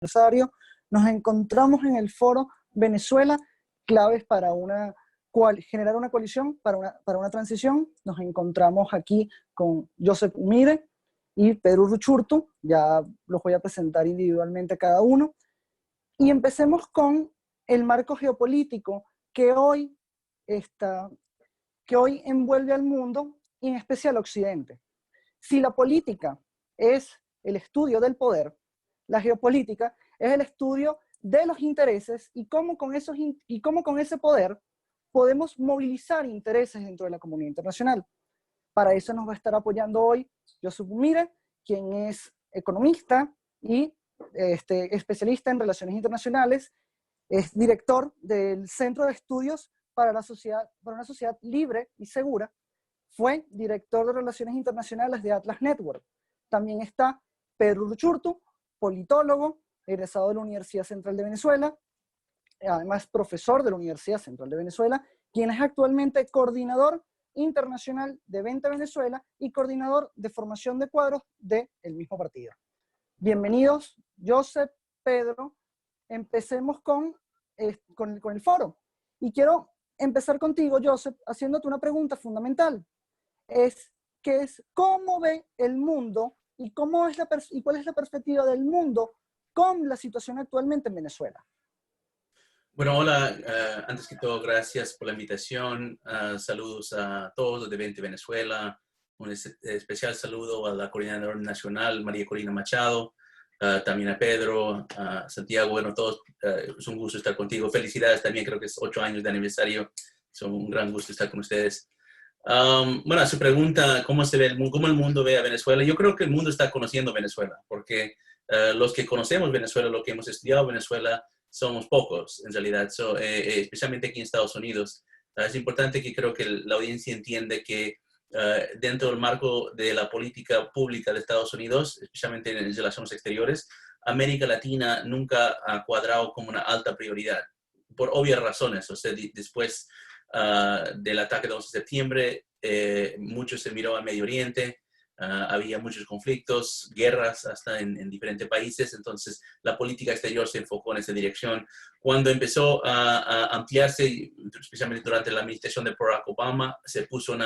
aniversario, nos encontramos en el foro Venezuela, claves para generar una coalición para una transición. Nos encontramos aquí con Joseph Umire y Pedro Uruchurtu, ya los voy a presentar individualmente a cada uno. Y empecemos con el marco geopolítico que hoy envuelve al mundo y en especial a Occidente. Si la política es el estudio del poder, la geopolítica es el estudio de los intereses y cómo con ese poder podemos movilizar intereses dentro de la comunidad internacional. Para eso nos va a estar apoyando hoy Joseph Umire, quien es economista y especialista en relaciones internacionales, es director del Centro de Estudios para una sociedad libre y segura, fue director de Relaciones Internacionales de Atlas Network. También está Pedro Uruchurtu, politólogo, egresado de la Universidad Central de Venezuela, además profesor de la Universidad Central de Venezuela, quien es actualmente coordinador internacional de Vente Venezuela y coordinador de formación de cuadros del mismo partido. Bienvenidos, Joseph, Pedro. Empecemos con el foro. Y quiero empezar contigo, Joseph, haciéndote una pregunta fundamental. ¿Cómo ve el mundo y cuál es la perspectiva del mundo con la situación actualmente en Venezuela? Bueno, hola. Antes que todo, gracias por la invitación. Saludos a todos los de Vente Venezuela. Un especial saludo a la coordinadora nacional, María Corina Machado. También a Pedro, a Santiago. Bueno, todos, es un gusto estar contigo. Felicidades también, creo que es 8 años de aniversario. Es un gran gusto estar con ustedes. Bueno, a su pregunta, ¿cómo el mundo ve a Venezuela? Yo creo que el mundo está conociendo Venezuela, porque los que conocemos Venezuela, los que hemos estudiado Venezuela, somos pocos, en realidad, especialmente aquí en Estados Unidos. Es importante que creo que la audiencia entiende que dentro del marco de la política pública de Estados Unidos, especialmente en relaciones exteriores, América Latina nunca ha cuadrado como una alta prioridad, por obvias razones. O sea, después del ataque del 11 de septiembre, mucho se miró a Medio Oriente. Había muchos conflictos, guerras hasta en diferentes países, entonces la política exterior se enfocó en esa dirección. Cuando empezó a ampliarse, especialmente durante la administración de Barack Obama, se puso un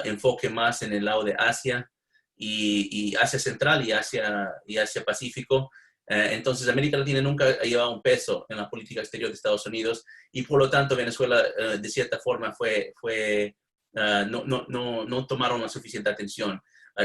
enfoque más en el lado de Asia y Asia Central y Asia Pacífico. Entonces América Latina nunca ha llevado un peso en la política exterior de Estados Unidos y por lo tanto Venezuela de cierta forma no tomaron la suficiente atención.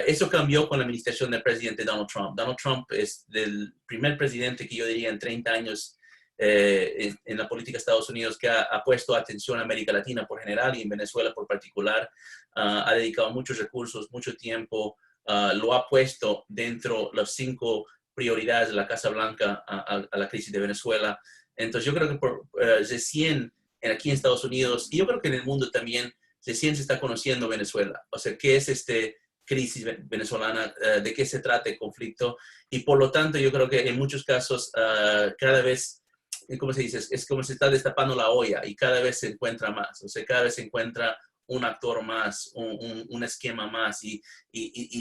Eso cambió con la administración del presidente Donald Trump. Donald Trump es el primer presidente que yo diría en 30 años en la política de Estados Unidos que ha puesto atención a América Latina por general y en Venezuela por particular. Ha dedicado muchos recursos, mucho tiempo, lo ha puesto dentro de las 5 prioridades de la Casa Blanca a la crisis de Venezuela. Entonces yo creo que recién aquí en Estados Unidos y yo creo que en el mundo también recién se está conociendo Venezuela. O sea, ¿qué es crisis venezolana, de qué se trata el conflicto? Y por lo tanto yo creo que en muchos casos cada vez, ¿cómo se dice? Es como se está destapando la olla y cada vez se encuentra más, o sea, cada vez se encuentra un actor más, un esquema más y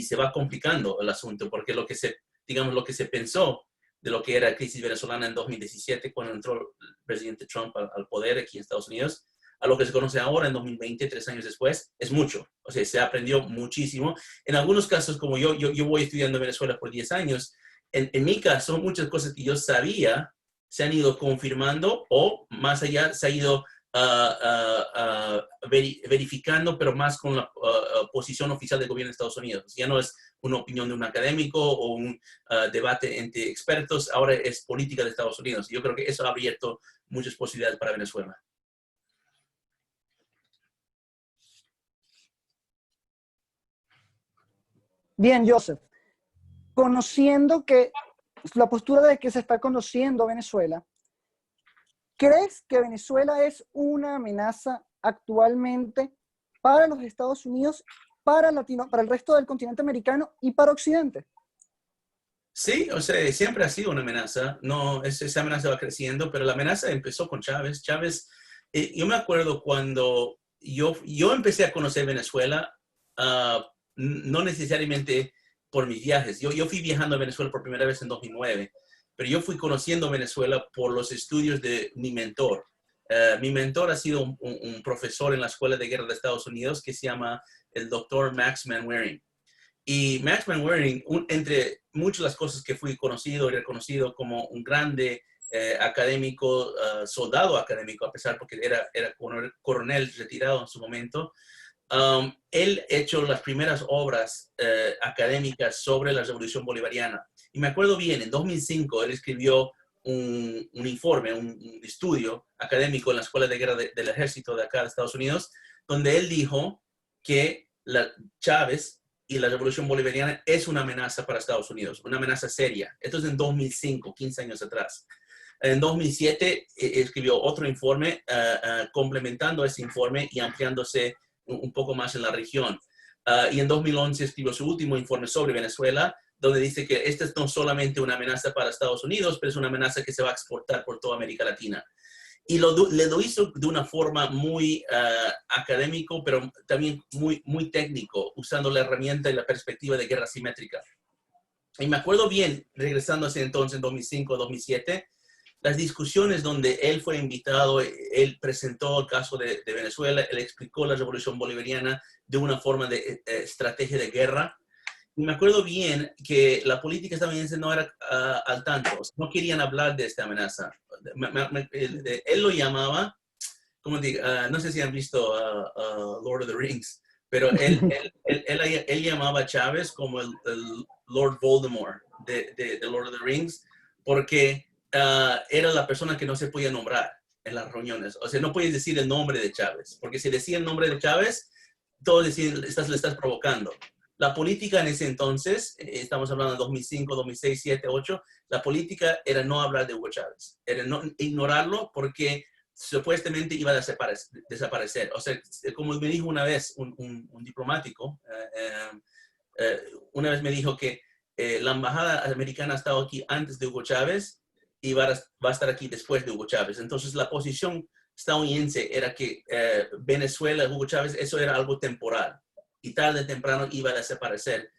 se va complicando el asunto porque lo que se pensó de lo que era la crisis venezolana en 2017 cuando entró el presidente Trump al poder aquí en Estados Unidos, a lo que se conoce ahora en 2020, 3 años después, es mucho. O sea, se aprendió muchísimo. En algunos casos, como yo voy estudiando en Venezuela por 10 años, en mi caso, muchas cosas que yo sabía se han ido confirmando o más allá se ha ido verificando, pero más con la posición oficial del gobierno de Estados Unidos. Ya no es una opinión de un académico o un debate entre expertos, ahora es política de Estados Unidos. Yo creo que eso ha abierto muchas posibilidades para Venezuela. Bien, Joseph. Conociendo que la postura de que se está conociendo Venezuela, ¿crees que Venezuela es una amenaza actualmente para los Estados Unidos, para el resto del continente americano y para Occidente? Sí, o sea, siempre ha sido una amenaza. No, esa amenaza va creciendo, pero la amenaza empezó con Chávez. Chávez, yo me acuerdo cuando yo empecé a conocer Venezuela, no necesariamente por mis viajes. Yo fui viajando a Venezuela por primera vez en 2009 pero yo fui conociendo Venezuela por los estudios de mi mentor. Mi mentor ha sido un profesor en la Escuela de Guerra de Estados Unidos que se llama el doctor Max Manwaring. Y Max Manwaring, entre muchas de las cosas que fui conocido y reconocido como un grande académico, soldado académico, a pesar porque era coronel retirado en su momento, él hecho las primeras obras académicas sobre la Revolución Bolivariana. Y me acuerdo bien, en 2005 él escribió un informe, un estudio académico en la Escuela de Guerra del Ejército de acá de Estados Unidos, donde él dijo que Chávez y la Revolución Bolivariana es una amenaza para Estados Unidos, una amenaza seria. Esto es en 2005, 15 años atrás. En 2007 escribió otro informe complementando ese informe y ampliándose un poco más en la región. Y en 2011 escribió su último informe sobre Venezuela, donde dice que esta es no solamente una amenaza para Estados Unidos, pero es una amenaza que se va a exportar por toda América Latina. Y lo hizo de una forma muy académico, pero también muy técnico, usando la herramienta y la perspectiva de guerra simétrica. Y me acuerdo bien, regresando a ese entonces, en 2005, 2007, las discusiones donde él fue invitado, él presentó el caso de Venezuela, él explicó la Revolución Bolivariana de una forma de estrategia de guerra. Y me acuerdo bien que la política estadounidense no era al tanto, o sea, no querían hablar de esta amenaza. Él lo llamaba, como digo, no sé si han visto Lord of the Rings, pero él llamaba a Chávez como el Lord Voldemort de Lord of the Rings, porque era la persona que no se podía nombrar en las reuniones. O sea, no puedes decir el nombre de Chávez, porque si decía el nombre de Chávez, todos decían, le estás provocando. La política en ese entonces, estamos hablando de 2005, 2006, 2007, 2008, la política era no hablar de Hugo Chávez, era no ignorarlo porque supuestamente iba a desaparecer. O sea, como me dijo una vez un diplomático, una vez me dijo que la embajada americana ha estado aquí antes de Hugo Chávez y va a estar aquí después de Hugo Chávez. Entonces la posición estadounidense era que Venezuela, Hugo Chávez, eso era algo temporal y tarde o temprano iba a desaparecer.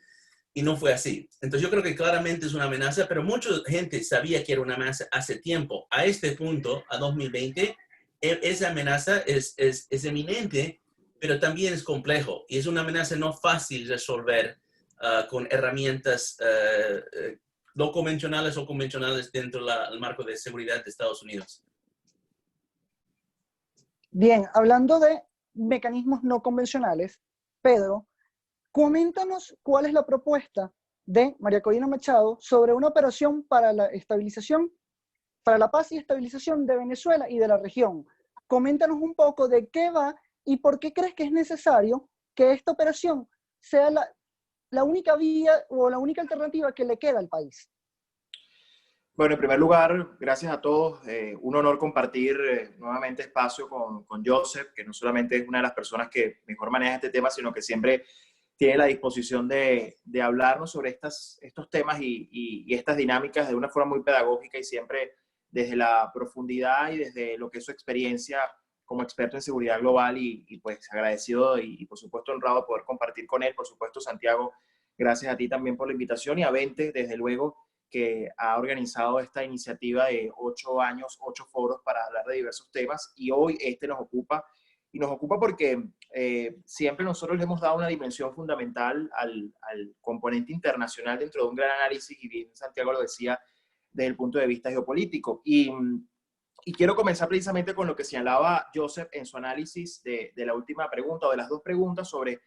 Y no fue así. Entonces yo creo que claramente es una amenaza, pero mucha gente sabía que era una amenaza hace tiempo. A este punto, a 2020, esa amenaza es eminente, pero también es complejo. Y es una amenaza no fácil de resolver con herramientas no convencionales o convencionales dentro del marco de seguridad de Estados Unidos. Bien, hablando de mecanismos no convencionales, Pedro, coméntanos cuál es la propuesta de María Corina Machado sobre una operación para la estabilización, para la paz y estabilización de Venezuela y de la región. Coméntanos un poco de qué va y por qué crees que es necesario que esta operación sea la única vía o la única alternativa que le queda al país. Bueno, en primer lugar, gracias a todos. Un honor compartir nuevamente espacio con Joseph, que no solamente es una de las personas que mejor maneja este tema, sino que siempre tiene la disposición de hablarnos sobre estos temas y estas dinámicas de una forma muy pedagógica y siempre desde la profundidad y desde lo que es su experiencia como experto en seguridad global y pues agradecido y por supuesto honrado de poder compartir con él. Por supuesto, Santiago, gracias a ti también por la invitación y a Vente, desde luego, que ha organizado esta iniciativa de 8 años, 8 foros para hablar de diversos temas y hoy este nos ocupa. Y nos ocupa porque siempre nosotros le hemos dado una dimensión fundamental al componente internacional dentro de un gran análisis, y bien Santiago lo decía, desde el punto de vista geopolítico. Y quiero comenzar precisamente con lo que señalaba Joseph en su análisis de la última pregunta, o de las dos preguntas, sobre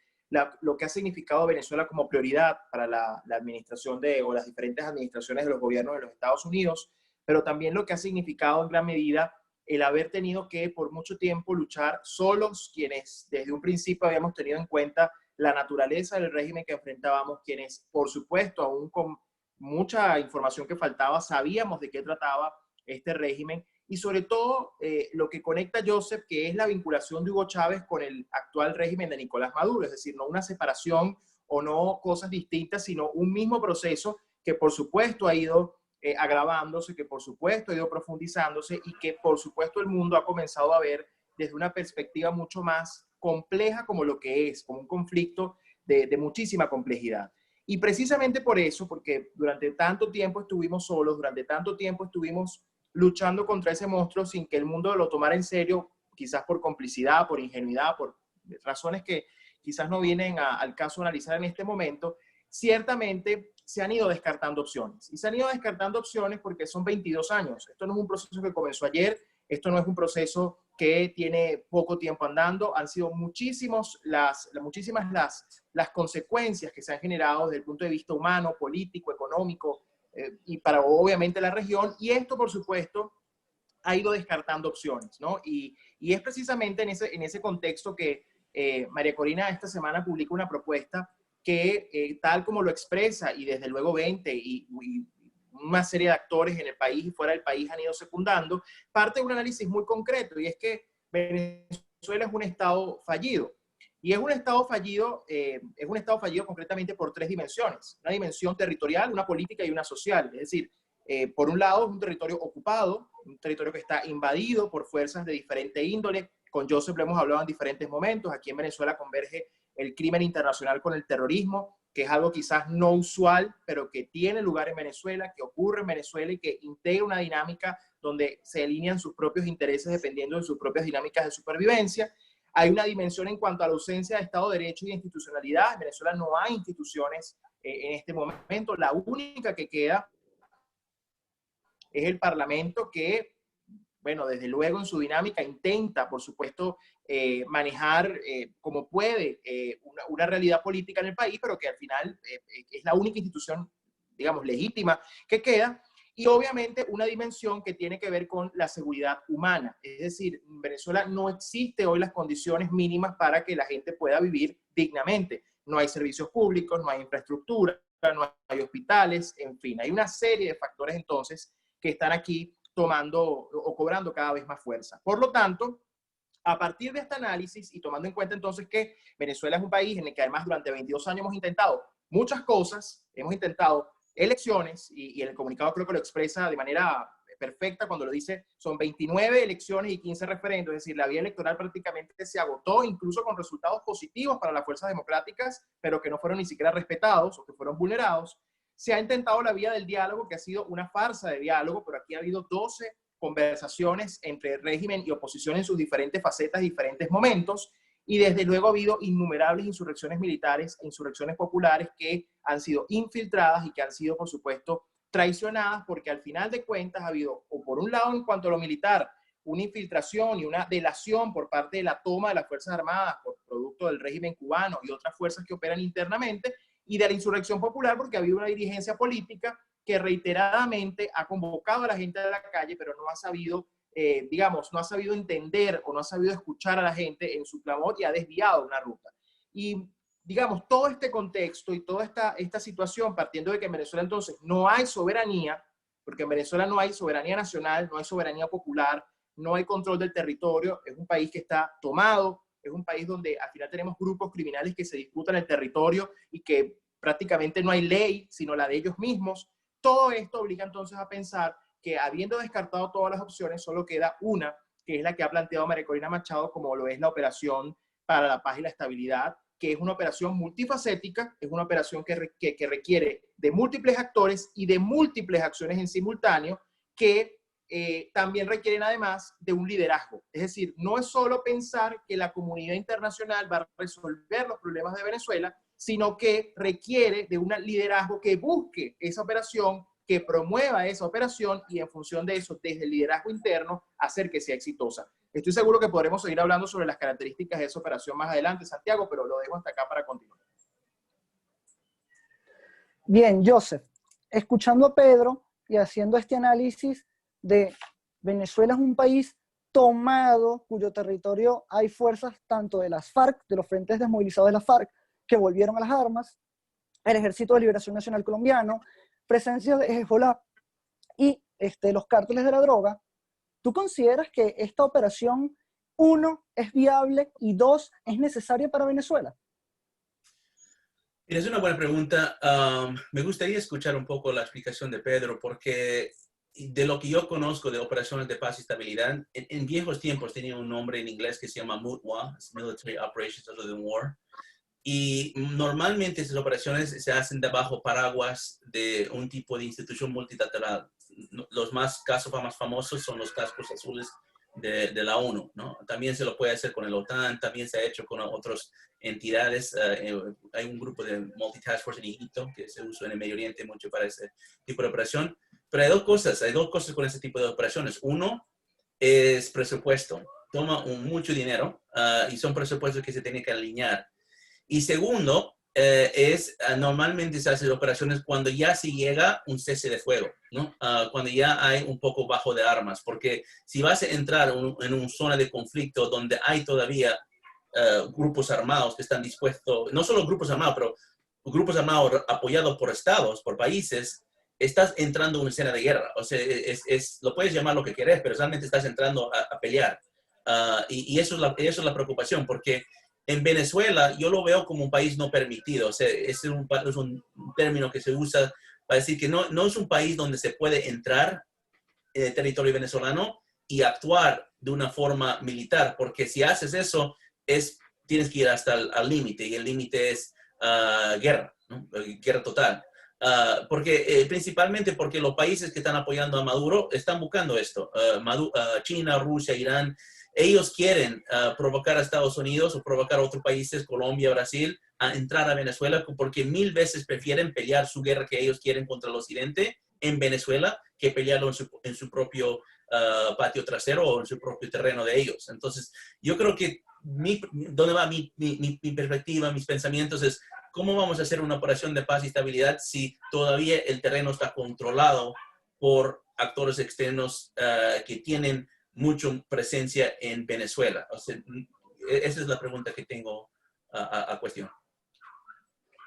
lo que ha significado Venezuela como prioridad para la administración o las diferentes administraciones de los gobiernos de los Estados Unidos, pero también lo que ha significado en gran medida el haber tenido que por mucho tiempo luchar solos, quienes desde un principio habíamos tenido en cuenta la naturaleza del régimen que enfrentábamos, quienes por supuesto aún con mucha información que faltaba sabíamos de qué trataba este régimen, y sobre todo lo que conecta a Joseph, que es la vinculación de Hugo Chávez con el actual régimen de Nicolás Maduro, es decir, no una separación o no cosas distintas, sino un mismo proceso que por supuesto ha ido agravándose, que por supuesto ha ido profundizándose y que por supuesto el mundo ha comenzado a ver desde una perspectiva mucho más compleja como lo que es, como un conflicto de muchísima complejidad. Y precisamente por eso, porque durante tanto tiempo estuvimos solos, durante tanto tiempo estuvimos luchando contra ese monstruo sin que el mundo lo tomara en serio, quizás por complicidad, por ingenuidad, por razones que quizás no vienen al caso analizar en este momento, ciertamente se han ido descartando opciones. Y se han ido descartando opciones porque son 22 años. Esto no es un proceso que comenzó ayer, esto no es un proceso que tiene poco tiempo andando, han sido muchísimas las consecuencias que se han generado desde el punto de vista humano, político, económico, y para obviamente la región, y esto por supuesto ha ido descartando opciones, ¿no? Y es precisamente en ese contexto que María Corina esta semana publica una propuesta que tal como lo expresa, y desde luego 20 y una serie de actores en el país y fuera del país han ido secundando, parte de un análisis muy concreto, y es que Venezuela es un estado fallido. Y es un estado fallido concretamente por tres dimensiones. Una dimensión territorial, una política y una social. Es decir, por un lado es un territorio ocupado, un territorio que está invadido por fuerzas de diferente índole. Con Joseph lo hemos hablado en diferentes momentos. Aquí en Venezuela converge el crimen internacional con el terrorismo, que es algo quizás no usual, pero que tiene lugar en Venezuela, que ocurre en Venezuela y que integra una dinámica donde se alinean sus propios intereses dependiendo de sus propias dinámicas de supervivencia. Hay una dimensión en cuanto a la ausencia de Estado de Derecho y de institucionalidad. En Venezuela no hay instituciones en este momento. La única que queda es el Parlamento que, bueno, desde luego en su dinámica intenta, por supuesto, manejar como puede una realidad política en el país, pero que al final es la única institución, digamos, legítima que queda. Y obviamente una dimensión que tiene que ver con la seguridad humana. Es decir, en Venezuela no existe hoy las condiciones mínimas para que la gente pueda vivir dignamente. No hay servicios públicos, no hay infraestructura, no hay hospitales, en fin. Hay una serie de factores entonces que están aquí tomando o cobrando cada vez más fuerza. Por lo tanto, a partir de este análisis y tomando en cuenta entonces que Venezuela es un país en el que además durante 22 años hemos intentado muchas cosas, hemos intentado elecciones, y el comunicado creo que lo expresa de manera perfecta cuando lo dice, son 29 elecciones y 15 referendos, es decir, la vía electoral prácticamente se agotó, incluso con resultados positivos para las fuerzas democráticas, pero que no fueron ni siquiera respetados o que fueron vulnerados. Se ha intentado la vía del diálogo, que ha sido una farsa de diálogo, pero aquí ha habido 12 conversaciones entre régimen y oposición en sus diferentes facetas, diferentes momentos, y desde luego ha habido innumerables insurrecciones militares e insurrecciones populares que han sido infiltradas y que han sido, por supuesto, traicionadas, porque al final de cuentas ha habido, o por un lado en cuanto a lo militar, una infiltración y una delación por parte de la toma de las Fuerzas Armadas por producto del régimen cubano y otras fuerzas que operan internamente, y de la insurrección popular porque ha habido una dirigencia política que reiteradamente ha convocado a la gente de la calle, pero no ha sabido, digamos, no ha sabido entender o no ha sabido escuchar a la gente en su clamor y ha desviado una ruta. Y, digamos, todo este contexto y toda esta situación, partiendo de que en Venezuela entonces no hay soberanía, porque en Venezuela no hay soberanía nacional, no hay soberanía popular, no hay control del territorio, es un país que está tomado, es un país donde al final tenemos grupos criminales que se disputan el territorio y que prácticamente no hay ley, sino la de ellos mismos. Todo esto obliga entonces a pensar que habiendo descartado todas las opciones, solo queda una, que es la que ha planteado María Corina Machado, como lo es la Operación para la Paz y la Estabilidad, que es una operación multifacética, es una operación que requiere de múltiples actores y de múltiples acciones en simultáneo, que también requieren además de un liderazgo. Es decir, no es solo pensar que la comunidad internacional va a resolver los problemas de Venezuela, sino que requiere de un liderazgo que busque esa operación, que promueva esa operación y en función de eso, desde el liderazgo interno, hacer que sea exitosa. Estoy seguro que podremos seguir hablando sobre las características de esa operación más adelante, Santiago, pero lo dejo hasta acá para continuar. Bien, Joseph, escuchando a Pedro y haciendo este análisis de Venezuela es un país tomado, cuyo territorio hay fuerzas tanto de las FARC, de los frentes desmovilizados de las FARC, que volvieron a las armas, el Ejército de Liberación Nacional Colombiano, presencia de Hezbollah y los cárteles de la droga. ¿Tú consideras que esta operación, uno, es viable y dos, es necesaria para Venezuela? Es una buena pregunta. Me gustaría escuchar un poco la explicación de Pedro, porque de lo que yo conozco de operaciones de paz y estabilidad, en viejos tiempos tenía un nombre en inglés que se llama MOOTWA, Military Operations Other Than War, Y normalmente esas operaciones se hacen debajo paraguas de un tipo de institución multilateral. Los casos más famosos son los cascos azules de la ONU, ¿no? También se lo puede hacer con el OTAN, también se ha hecho con otras entidades. Hay un grupo de Multitask Force en Egipto que se usa en el Medio Oriente mucho para ese tipo de operación. Pero hay dos cosas con ese tipo de operaciones. Uno es presupuesto. Toma mucho dinero y son presupuestos que se tienen que alinear. Y segundo, normalmente se hacen operaciones cuando ya se llega un cese de fuego, ¿no? Cuando ya hay un poco bajo de armas, porque si vas a entrar en una zona de conflicto donde hay todavía grupos armados que están dispuestos, no solo grupos armados, pero grupos armados apoyados por estados, por países, estás entrando en una escena de guerra. O sea, lo puedes llamar lo que querés, pero realmente estás entrando a pelear. Y eso es la preocupación, porque en Venezuela yo lo veo como un país no permitido. O sea, es un término que se usa para decir que no es un país donde se puede entrar en el territorio venezolano y actuar de una forma militar, porque si haces eso, tienes que ir hasta el límite, y el límite es guerra, ¿no? Guerra total. Principalmente porque los países que están apoyando a Maduro están buscando esto. China, Rusia, Irán, ellos quieren provocar a Estados Unidos o provocar a otros países, Colombia, Brasil, a entrar a Venezuela, porque 1000 veces prefieren pelear su guerra que ellos quieren contra el occidente en Venezuela que pelearlo en su propio patio trasero o en su propio terreno de ellos. Entonces, yo creo que donde va mi perspectiva, mis pensamientos es cómo vamos a hacer una operación de paz y estabilidad si todavía el terreno está controlado por actores externos que tienen mucha presencia en Venezuela. O sea, esa es la pregunta que tengo a cuestión.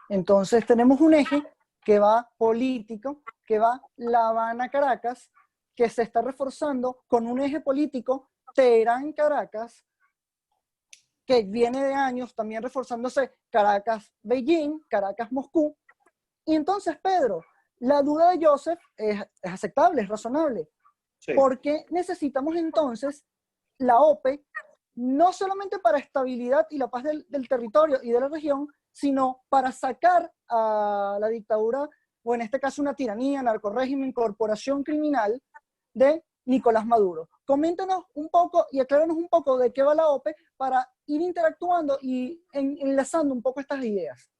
Entonces tenemos un eje que va político, que va La Habana-Caracas, que se está reforzando con un eje político Teherán-Caracas, que viene de años también reforzándose Caracas-Beijing, Caracas-Moscú. Y entonces, Pedro, la duda de Joseph es aceptable, es razonable. Sí. Porque necesitamos entonces la OPE, no solamente para estabilidad y la paz del territorio y de la región, sino para sacar a la dictadura, o en este caso una tiranía, narcorrégimen, corporación criminal de Nicolás Maduro. Coméntanos un poco y acláranos un poco de qué va la OPE para ir interactuando y enlazando un poco estas ideas.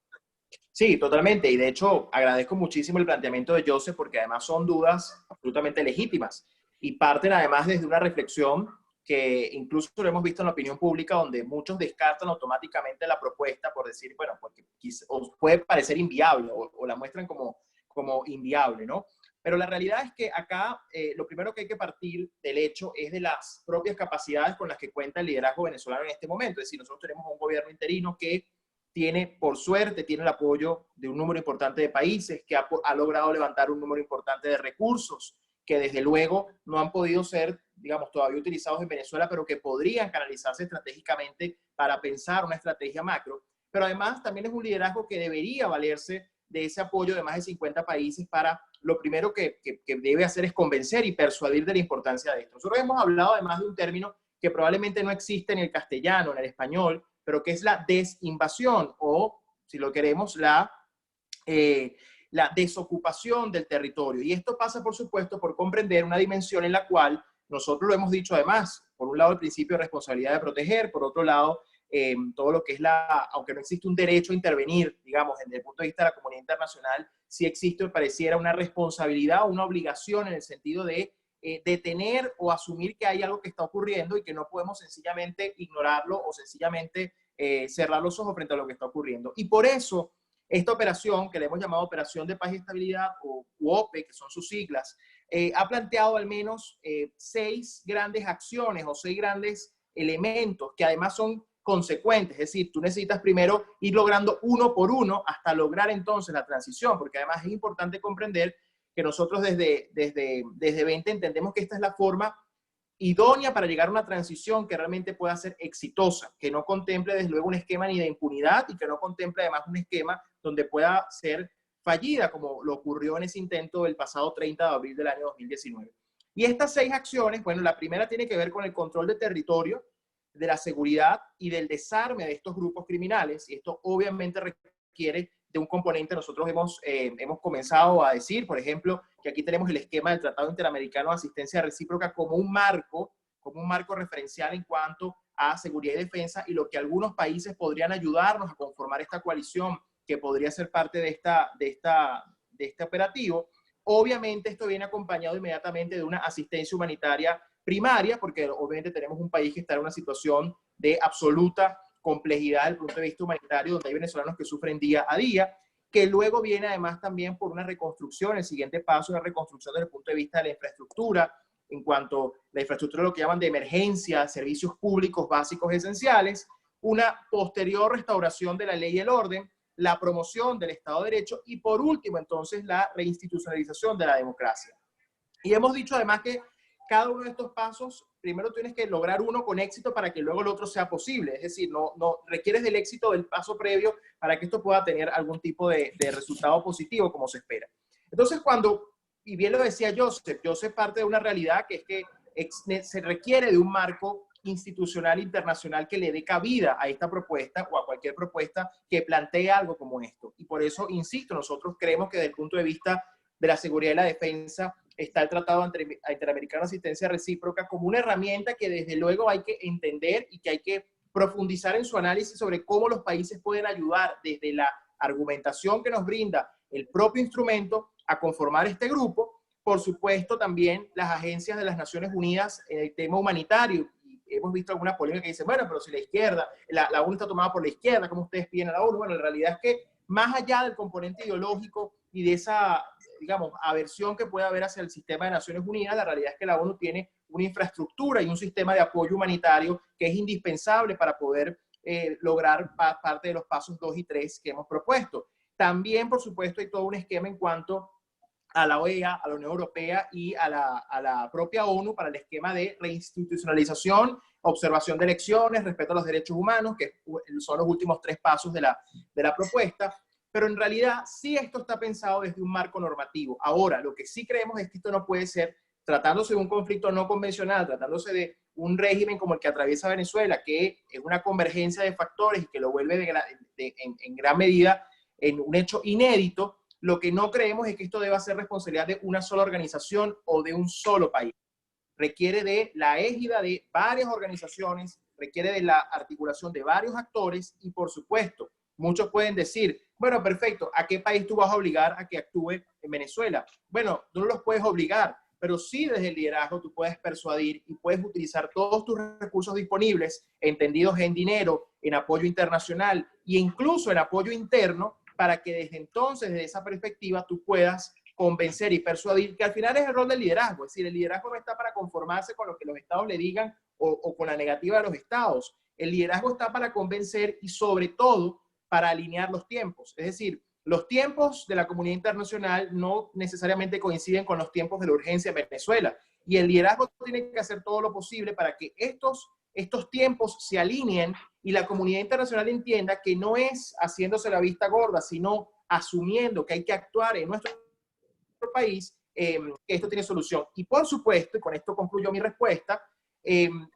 Sí, totalmente. Y de hecho, agradezco muchísimo el planteamiento de Joseph porque además son dudas absolutamente legítimas y parten además desde una reflexión que incluso lo hemos visto en la opinión pública, donde muchos descartan automáticamente la propuesta por decir, bueno, porque os puede parecer inviable o la muestran como inviable, ¿no? Pero la realidad es que acá lo primero que hay que partir del hecho es de las propias capacidades con las que cuenta el liderazgo venezolano en este momento. Es decir, nosotros tenemos un gobierno interino que tiene, por suerte, tiene el apoyo de un número importante de países, que ha logrado levantar un número importante de recursos, que desde luego no han podido ser, digamos, todavía utilizados en Venezuela, pero que podrían canalizarse estratégicamente para pensar una estrategia macro. Pero además también es un liderazgo que debería valerse de ese apoyo de más de 50 países para lo primero que debe hacer es convencer y persuadir de la importancia de esto. Nosotros hemos hablado además de un término que probablemente no existe en el castellano, en el español, pero que es la desinvasión o, si lo queremos, la desocupación del territorio. Y esto pasa, por supuesto, por comprender una dimensión en la cual nosotros lo hemos dicho además, por un lado el principio de responsabilidad de proteger, por otro lado todo lo que es aunque no existe un derecho a intervenir, digamos, desde el punto de vista de la comunidad internacional, sí existe, pareciera, una responsabilidad o una obligación en el sentido de detener o asumir que hay algo que está ocurriendo y que no podemos sencillamente ignorarlo o sencillamente cerrar los ojos frente a lo que está ocurriendo. Y por eso esta operación, que le hemos llamado Operación de Paz y Estabilidad, o OPE, que son sus siglas, ha planteado al menos 6 grandes acciones o 6 grandes elementos que además son consecuentes. Es decir, tú necesitas primero ir logrando uno por uno hasta lograr entonces la transición, porque además es importante comprender que nosotros desde 20 entendemos que esta es la forma idónea para llegar a una transición que realmente pueda ser exitosa, que no contemple desde luego un esquema ni de impunidad y que no contemple además un esquema donde pueda ser fallida, como lo ocurrió en ese intento del pasado 30 de abril del año 2019. Y estas 6 acciones, bueno, la primera tiene que ver con el control de territorio, de la seguridad y del desarme de estos grupos criminales, y esto obviamente requiere de un componente. Nosotros hemos comenzado a decir, por ejemplo, que aquí tenemos el esquema del Tratado Interamericano de Asistencia Recíproca como un marco referencial en cuanto a seguridad y defensa, y lo que algunos países podrían ayudarnos a conformar esta coalición que podría ser parte de este operativo. Obviamente esto viene acompañado inmediatamente de una asistencia humanitaria primaria, porque obviamente tenemos un país que está en una situación de absoluta complejidad desde el punto de vista humanitario, donde hay venezolanos que sufren día a día, que luego viene además también por una reconstrucción. El siguiente paso es la reconstrucción desde el punto de vista de la infraestructura, en cuanto a la infraestructura, lo que llaman de emergencia, servicios públicos básicos esenciales, una posterior restauración de la ley y el orden, la promoción del Estado de Derecho y por último entonces la reinstitucionalización de la democracia. Y hemos dicho además que cada uno de estos pasos, primero tienes que lograr uno con éxito para que luego el otro sea posible. Es decir, no requieres del éxito del paso previo para que esto pueda tener algún tipo de resultado positivo como se espera. Entonces y bien lo decía Joseph parte de una realidad que es que se requiere de un marco institucional internacional que le dé cabida a esta propuesta o a cualquier propuesta que plantee algo como esto. Y por eso, insisto, nosotros creemos que desde el punto de vista de la seguridad y la defensa está el Tratado Interamericano de Asistencia Recíproca como una herramienta que desde luego hay que entender y que hay que profundizar en su análisis sobre cómo los países pueden ayudar desde la argumentación que nos brinda el propio instrumento a conformar este grupo. Por supuesto, también las agencias de las Naciones Unidas en el tema humanitario. Y hemos visto alguna polémica que dice, bueno, pero si la izquierda, la ONU está tomada por la izquierda, ¿cómo ustedes piden a la ONU? Bueno, en realidad es que más allá del componente ideológico y de esa, digamos, aversión que puede haber hacia el sistema de Naciones Unidas, la realidad es que la ONU tiene una infraestructura y un sistema de apoyo humanitario que es indispensable para poder lograr parte de los pasos 2 y 3 que hemos propuesto. También, por supuesto, hay todo un esquema en cuanto a la OEA, a la Unión Europea y a la propia ONU para el esquema de reinstitucionalización, observación de elecciones, respeto a los derechos humanos, que son los últimos 3 pasos de la propuesta. Pero en realidad sí esto está pensado desde un marco normativo. Ahora, lo que sí creemos es que esto no puede ser, tratándose de un conflicto no convencional, tratándose de un régimen como el que atraviesa Venezuela, que es una convergencia de factores y que lo vuelve en gran medida en un hecho inédito. Lo que no creemos es que esto deba ser responsabilidad de una sola organización o de un solo país. Requiere de la égida de varias organizaciones, requiere de la articulación de varios actores y, por supuesto, muchos pueden decir, bueno, perfecto, ¿a qué país tú vas a obligar a que actúe en Venezuela? Bueno, tú no los puedes obligar, pero sí desde el liderazgo tú puedes persuadir y puedes utilizar todos tus recursos disponibles, entendidos en dinero, en apoyo internacional e incluso en apoyo interno, para que desde entonces, desde esa perspectiva, tú puedas convencer y persuadir, que al final es el rol del liderazgo. Es decir, el liderazgo no está para conformarse con lo que los estados le digan o con la negativa de los estados. El liderazgo está para convencer y sobre todo para alinear los tiempos. Es decir, los tiempos de la comunidad internacional no necesariamente coinciden con los tiempos de la urgencia en Venezuela. Y el liderazgo tiene que hacer todo lo posible para que estos tiempos se alineen y la comunidad internacional entienda que no es haciéndose la vista gorda, sino asumiendo que hay que actuar en nuestro país, que esto tiene solución. Y por supuesto, y con esto concluyo mi respuesta,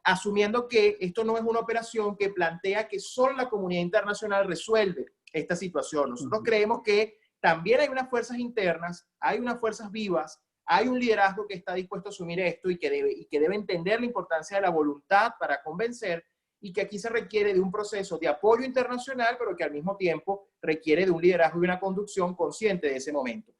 asumiendo que esto no es una operación que plantea que solo la comunidad internacional resuelve esta situación. Nosotros creemos que también hay unas fuerzas internas, hay unas fuerzas vivas, hay un liderazgo que está dispuesto a asumir esto y que debe entender la importancia de la voluntad para convencer, y que aquí se requiere de un proceso de apoyo internacional, pero que al mismo tiempo requiere de un liderazgo y una conducción consciente de ese momento.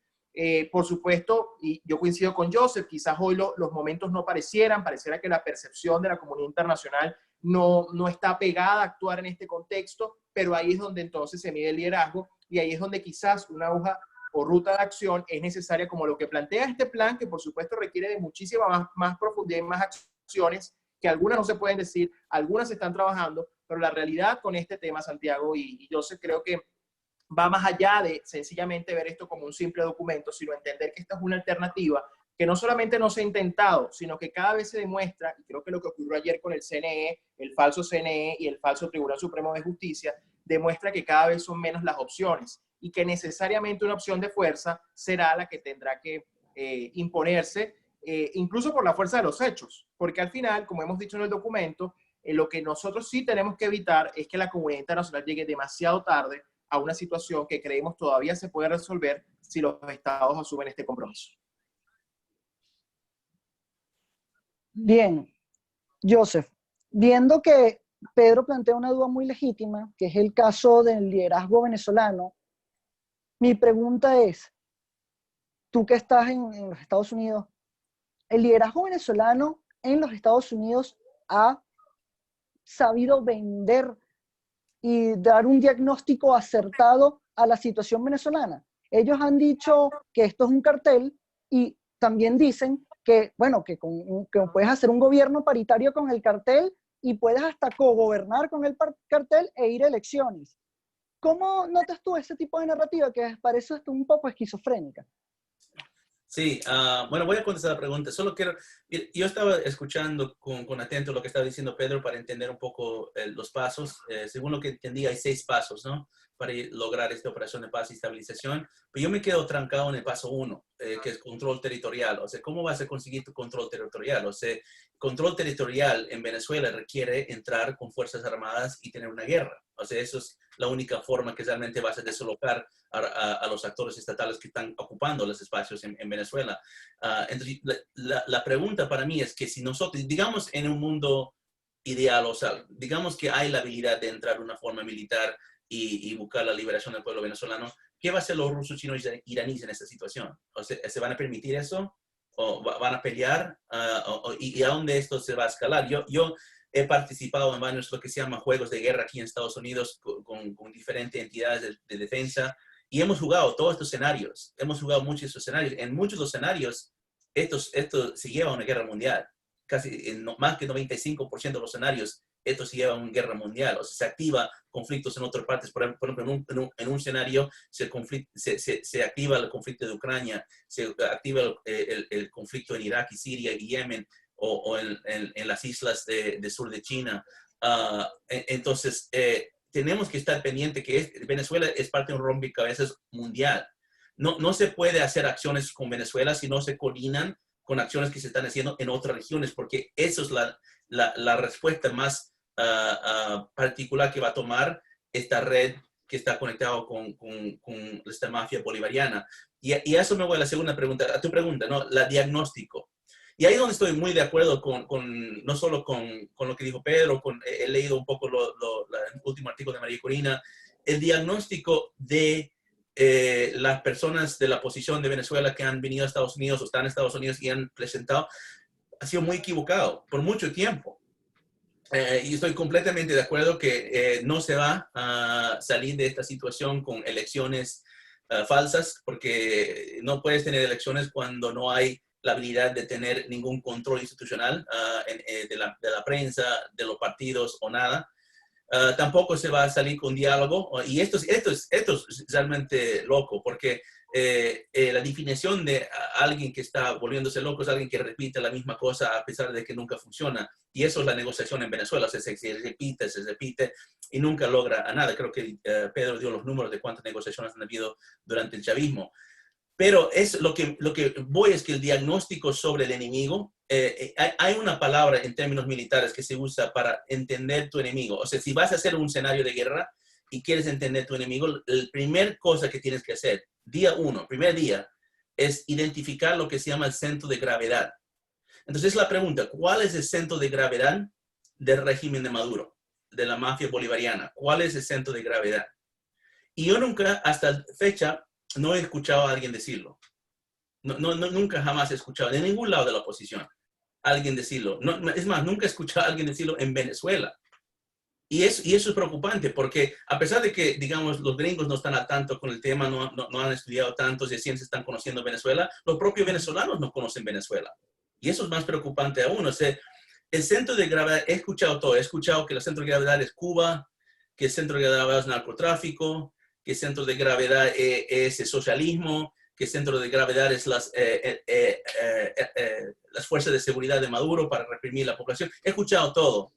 Por supuesto, y yo coincido con Joseph, quizás hoy los momentos no pareciera que la percepción de la comunidad internacional no está pegada a actuar en este contexto, pero ahí es donde entonces se mide el liderazgo y ahí es donde quizás una hoja o ruta de acción es necesaria, como lo que plantea este plan, que por supuesto requiere de muchísima más profundidad y más acciones, que algunas no se pueden decir, algunas se están trabajando, pero la realidad con este tema, Santiago y Joseph, creo que va más allá de sencillamente ver esto como un simple documento, sino entender que esta es una alternativa que no solamente no se ha intentado, sino que cada vez se demuestra, y creo que lo que ocurrió ayer con el CNE, el falso CNE y el falso Tribunal Supremo de Justicia, demuestra que cada vez son menos las opciones y que necesariamente una opción de fuerza será la que tendrá que imponerse, incluso por la fuerza de los hechos, porque al final, como hemos dicho en el documento, Lo que nosotros sí tenemos que evitar es que la comunidad internacional llegue demasiado tarde a una situación que creemos todavía se puede resolver si los estados asumen este compromiso. Bien, Joseph, viendo que Pedro plantea una duda muy legítima, que es el caso del liderazgo venezolano, mi pregunta es, tú que estás en los Estados Unidos, ¿el liderazgo venezolano en los Estados Unidos ha sabido vender y dar un diagnóstico acertado a la situación venezolana? Ellos han dicho que esto es un cartel y también dicen que, bueno, que puedes hacer un gobierno paritario con el cartel y puedes hasta cogobernar con el cartel e ir a elecciones. ¿Cómo notas tú ese tipo de narrativa que parece hasta un poco esquizofrénica? Sí, bueno, voy a contestar la pregunta. Solo quiero, yo estaba escuchando con atento lo que estaba diciendo Pedro para entender un poco los pasos. Según lo que entendí, hay 6 pasos, ¿no? Para lograr esta operación de paz y estabilización. Pero yo me quedo trancado en el paso 1, que es control territorial. O sea, ¿cómo vas a conseguir tu control territorial? O sea, control territorial en Venezuela requiere entrar con fuerzas armadas y tener una guerra. O sea, eso es la única forma que realmente vas a deslocar a los actores estatales que están ocupando los espacios en Venezuela. Entonces, la pregunta para mí es que si nosotros, digamos en un mundo ideal, o sea, digamos que hay la habilidad de entrar de una forma militar y buscar la liberación del pueblo venezolano, ¿qué va a hacer los rusos, chinos y iraníes en esta situación? O sea, ¿se van a permitir eso? ¿O van a pelear? ¿Y a dónde esto se va a escalar? Yo he participado en varios lo que se llama juegos de guerra aquí en Estados Unidos con diferentes entidades de defensa y hemos jugado todos estos escenarios. Hemos jugado muchos de estos escenarios. En muchos de los escenarios, esto se lleva a una guerra mundial. Casi más que 95% de los escenarios, esto se lleva a una guerra mundial. O sea, se activa conflictos en otras partes. Por ejemplo, en un escenario se activa el conflicto de Ucrania, se activa el conflicto en Irak y Siria y Yemen, o en las islas de sur de China. Entonces, tenemos que estar pendiente que Venezuela es parte de un rompecabezas mundial. No se puede hacer acciones con Venezuela si no se coordinan con acciones que se están haciendo en otras regiones, porque eso es la respuesta más particular que va a tomar esta red que está conectado con esta mafia bolivariana. Y a eso me voy a la segunda pregunta, a tu pregunta, ¿no? La diagnóstico. Y ahí es donde estoy muy de acuerdo no solo con lo que dijo Pedro, he leído un poco el último artículo de María Corina, el diagnóstico de las personas de la oposición de Venezuela que han venido a Estados Unidos o están en Estados Unidos y han presentado, ha sido muy equivocado por mucho tiempo. Y estoy completamente de acuerdo que no se va a salir de esta situación con elecciones falsas, porque no puedes tener elecciones cuando no hay la habilidad de tener ningún control institucional de la prensa, de los partidos o nada. Tampoco se va a salir con diálogo. Y esto es realmente loco, porque la definición de alguien que está volviéndose loco es alguien que repite la misma cosa a pesar de que nunca funciona. Y eso es la negociación en Venezuela. O sea, se repite y nunca logra nada. Creo que Pedro dio los números de cuántas negociaciones han habido durante el chavismo. Pero lo que voy es que el diagnóstico sobre el enemigo, hay una palabra en términos militares que se usa para entender tu enemigo. O sea, si vas a hacer un escenario de guerra y quieres entender tu enemigo, la primera cosa que tienes que hacer, primer día, es identificar lo que se llama el centro de gravedad. Entonces la pregunta, ¿cuál es el centro de gravedad del régimen de Maduro, de la mafia bolivariana? ¿Cuál es el centro de gravedad? Y yo nunca, hasta fecha, no he escuchado a alguien decirlo. Nunca jamás he escuchado de ningún lado de la oposición a alguien decirlo. Es más, nunca he escuchado a alguien decirlo en Venezuela. Y eso es preocupante porque a pesar de que, digamos, los gringos no están al tanto con el tema, no han estudiado tanto, recién se están conociendo Venezuela, los propios venezolanos no conocen Venezuela. Y eso es más preocupante aún. O sea, el centro de gravedad, he escuchado todo. He escuchado que el centro de gravedad es Cuba, que el centro de gravedad es narcotráfico, que el centro de gravedad es el socialismo, que el centro de gravedad es las fuerzas de seguridad de Maduro para reprimir la población. He escuchado todo,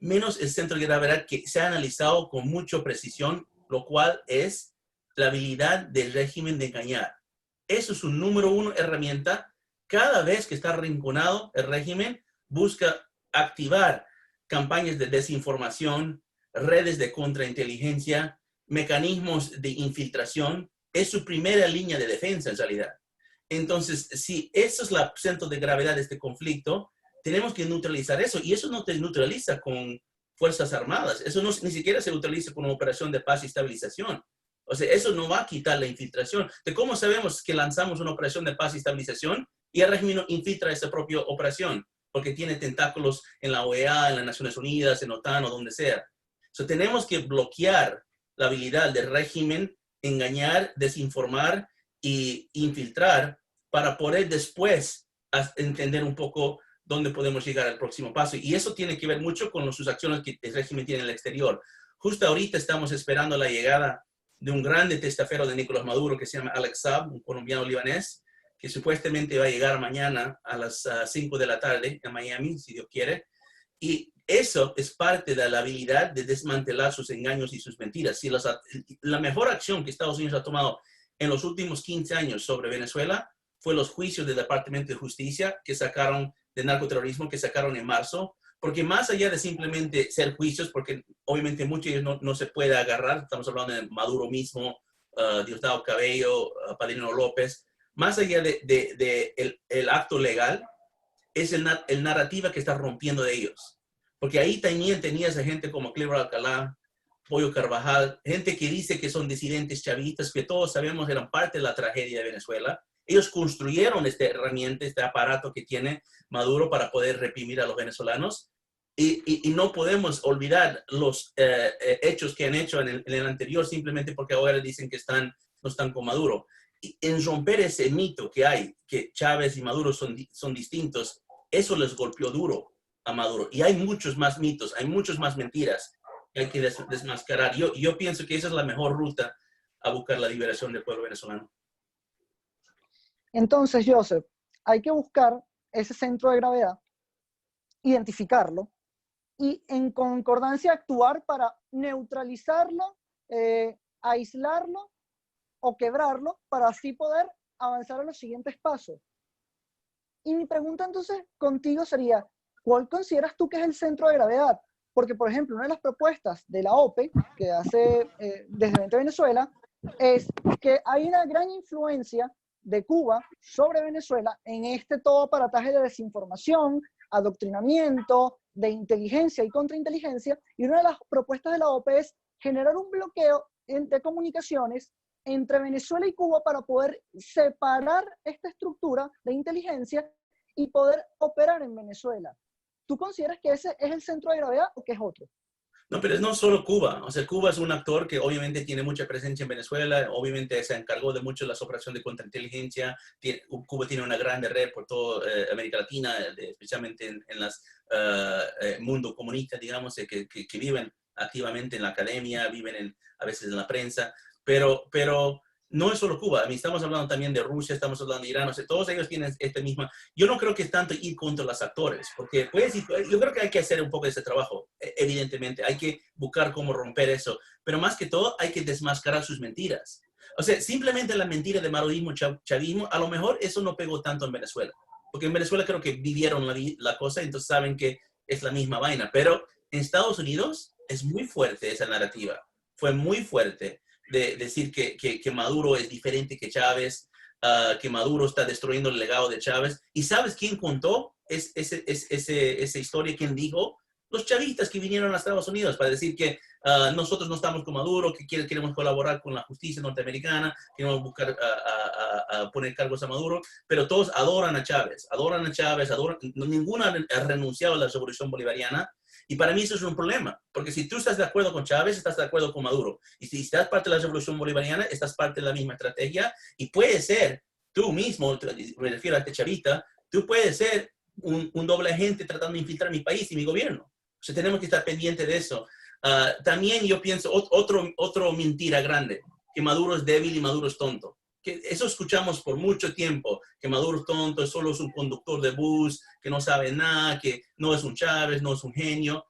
menos el centro de gravedad que se ha analizado con mucha precisión, lo cual es la habilidad del régimen de engañar. Eso es su número 1 herramienta. Cada vez que está arrinconado el régimen, busca activar campañas de desinformación, redes de contrainteligencia, mecanismos de infiltración. Es su primera línea de defensa en realidad. Entonces, si eso es el centro de gravedad de este conflicto, tenemos que neutralizar eso. Y eso no te neutraliza con fuerzas armadas. Eso no, ni siquiera se utiliza con una operación de paz y estabilización. O sea, eso no va a quitar la infiltración. ¿De cómo sabemos que lanzamos una operación de paz y estabilización y el régimen infiltra esa propia operación? Porque tiene tentáculos en la OEA, en las Naciones Unidas, en OTAN o donde sea. So, tenemos que bloquear la habilidad del régimen, engañar, desinformar e infiltrar para poder después entender un poco dónde podemos llegar al próximo paso. Y eso tiene que ver mucho con sus acciones que el régimen tiene en el exterior. Justo ahorita estamos esperando la llegada de un grande testaferro de Nicolás Maduro que se llama Alex Saab, un colombiano libanés, que supuestamente va a llegar mañana a las 5 de la tarde en Miami, si Dios quiere. Y eso es parte de la habilidad de desmantelar sus engaños y sus mentiras. Si la mejor acción que Estados Unidos ha tomado en los últimos 15 años sobre Venezuela fue los juicios del Departamento de Justicia que sacaron de narcoterrorismo, que sacaron en marzo, porque más allá de simplemente ser juicios, porque obviamente muchos de ellos no se puede agarrar, estamos hablando de Maduro mismo, Diosdado Cabello, Padrino López, más allá de el acto legal, es el narrativa que está rompiendo de ellos. Porque ahí también tenías a gente como Cleber Alcalá, Pollo Carvajal, gente que dice que son disidentes chavistas, que todos sabemos eran parte de la tragedia de Venezuela. Ellos construyeron esta herramienta, este aparato que tiene Maduro para poder reprimir a los venezolanos. Y no podemos olvidar los hechos que han hecho en el anterior simplemente porque ahora dicen que no están con Maduro. Y en romper ese mito que hay, que Chávez y Maduro son distintos, eso les golpeó duro a Maduro. Y hay muchos más mitos, hay muchas más mentiras que hay que desmascarar. Yo pienso que esa es la mejor ruta a buscar la liberación del pueblo venezolano. Entonces, Joseph, hay que buscar ese centro de gravedad, identificarlo y en concordancia actuar para neutralizarlo, aislarlo o quebrarlo para así poder avanzar a los siguientes pasos. Y mi pregunta entonces contigo sería, ¿cuál consideras tú que es el centro de gravedad? Porque, por ejemplo, una de las propuestas de la OPE que hace desde 20 Venezuela es que hay una gran influencia de Cuba sobre Venezuela en este todo aparataje de desinformación, adoctrinamiento, de inteligencia y contrainteligencia, y una de las propuestas de la OPE es generar un bloqueo de comunicaciones entre Venezuela y Cuba para poder separar esta estructura de inteligencia y poder operar en Venezuela. ¿Tú consideras que ese es el centro de gravedad o que es otro? No, pero es no solo Cuba. O sea, Cuba es un actor que obviamente tiene mucha presencia en Venezuela, obviamente se encargó de mucho de las operaciones de contrainteligencia. Cuba tiene una gran red por toda América Latina, especialmente en el mundo comunista, digamos, que viven activamente en la academia, viven a veces en la prensa, pero no es solo Cuba. Estamos hablando también de Rusia, estamos hablando de Irán, o sea, todos ellos tienen esta misma. Yo no creo que es tanto ir contra los actores, porque yo creo que hay que hacer un poco de ese trabajo, evidentemente, hay que buscar cómo romper eso, pero más que todo hay que desmascarar sus mentiras. O sea, simplemente la mentira de marodismo, chavismo, a lo mejor eso no pegó tanto en Venezuela, porque en Venezuela creo que vivieron la cosa, entonces saben que es la misma vaina, pero en Estados Unidos es muy fuerte esa narrativa, fue muy fuerte. De decir que Maduro es diferente que Chávez, que Maduro está destruyendo el legado de Chávez. ¿Y sabes quién contó esa historia? ¿Quién dijo? Los chavistas que vinieron a Estados Unidos para decir que nosotros no estamos con Maduro, que queremos colaborar con la justicia norteamericana, queremos buscar poner cargos a Maduro, pero todos adoran a Chávez, ninguno ha renunciado a la revolución bolivariana. Y para mí eso es un problema, porque si tú estás de acuerdo con Chávez, estás de acuerdo con Maduro. Y si estás parte de la revolución bolivariana, estás parte de la misma estrategia. Y puede ser tú mismo, me refiero a este chavista, tú puedes ser un doble agente tratando de infiltrar mi país y mi gobierno. O sea, tenemos que estar pendientes de eso. También yo pienso, otro mentira grande, que Maduro es débil y Maduro es tonto. Que eso escuchamos por mucho tiempo, que Maduro es tonto, solo es un conductor de bus, que no sabe nada, que no es un Chávez, no es un genio.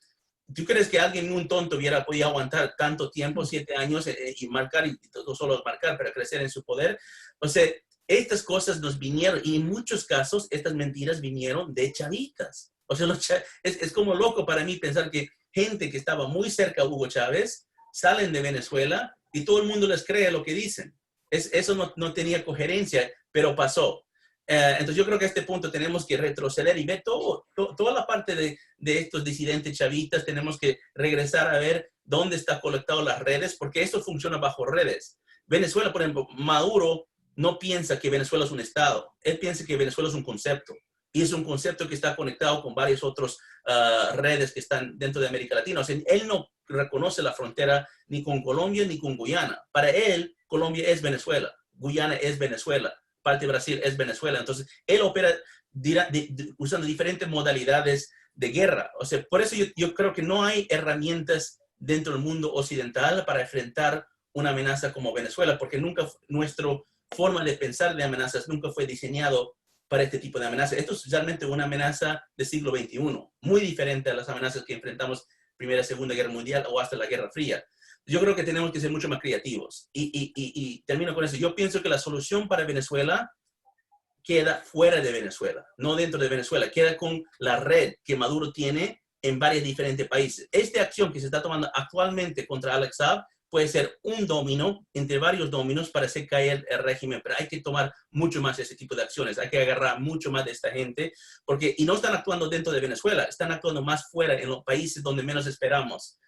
¿Tú crees que alguien, un tonto, hubiera podido aguantar tanto tiempo, 7 años, y marcar, y no solo marcar, pero crecer en su poder? O sea, estas cosas nos vinieron, y en muchos casos estas mentiras vinieron de chavistas. O sea, es como loco para mí pensar que gente que estaba muy cerca a Hugo Chávez salen de Venezuela y todo el mundo les cree lo que dicen. Eso no tenía coherencia, pero pasó. Entonces yo creo que a este punto tenemos que retroceder y ver toda la parte de estos disidentes chavistas. Tenemos que regresar a ver dónde están conectadas las redes, porque esto funciona bajo redes. Venezuela, por ejemplo, Maduro no piensa que Venezuela es un estado. Él piensa que Venezuela es un concepto. Y es un concepto que está conectado con varias otras redes que están dentro de América Latina. O sea, él no reconoce la frontera ni con Colombia ni con Guyana. Para él, Colombia es Venezuela, Guyana es Venezuela, parte de Brasil es Venezuela. Entonces, él opera usando diferentes modalidades de guerra. O sea, por eso yo creo que no hay herramientas dentro del mundo occidental para enfrentar una amenaza como Venezuela, porque nunca nuestra forma de pensar de amenazas nunca fue diseñado para este tipo de amenazas. Esto es realmente una amenaza del siglo XXI, muy diferente a las amenazas que enfrentamos Primera, Segunda Guerra Mundial o hasta la Guerra Fría. Yo creo que tenemos que ser mucho más creativos. Y termino con eso. Yo pienso que la solución para Venezuela queda fuera de Venezuela, no dentro de Venezuela. Queda con la red que Maduro tiene en varios diferentes países. Esta acción que se está tomando actualmente contra Alex Saab puede ser un dominó entre varios dominos para hacer caer el régimen, pero hay que tomar mucho más ese tipo de acciones, hay que agarrar mucho más de esta gente, y no están actuando dentro de Venezuela, están actuando más fuera, en los países donde menos esperamos,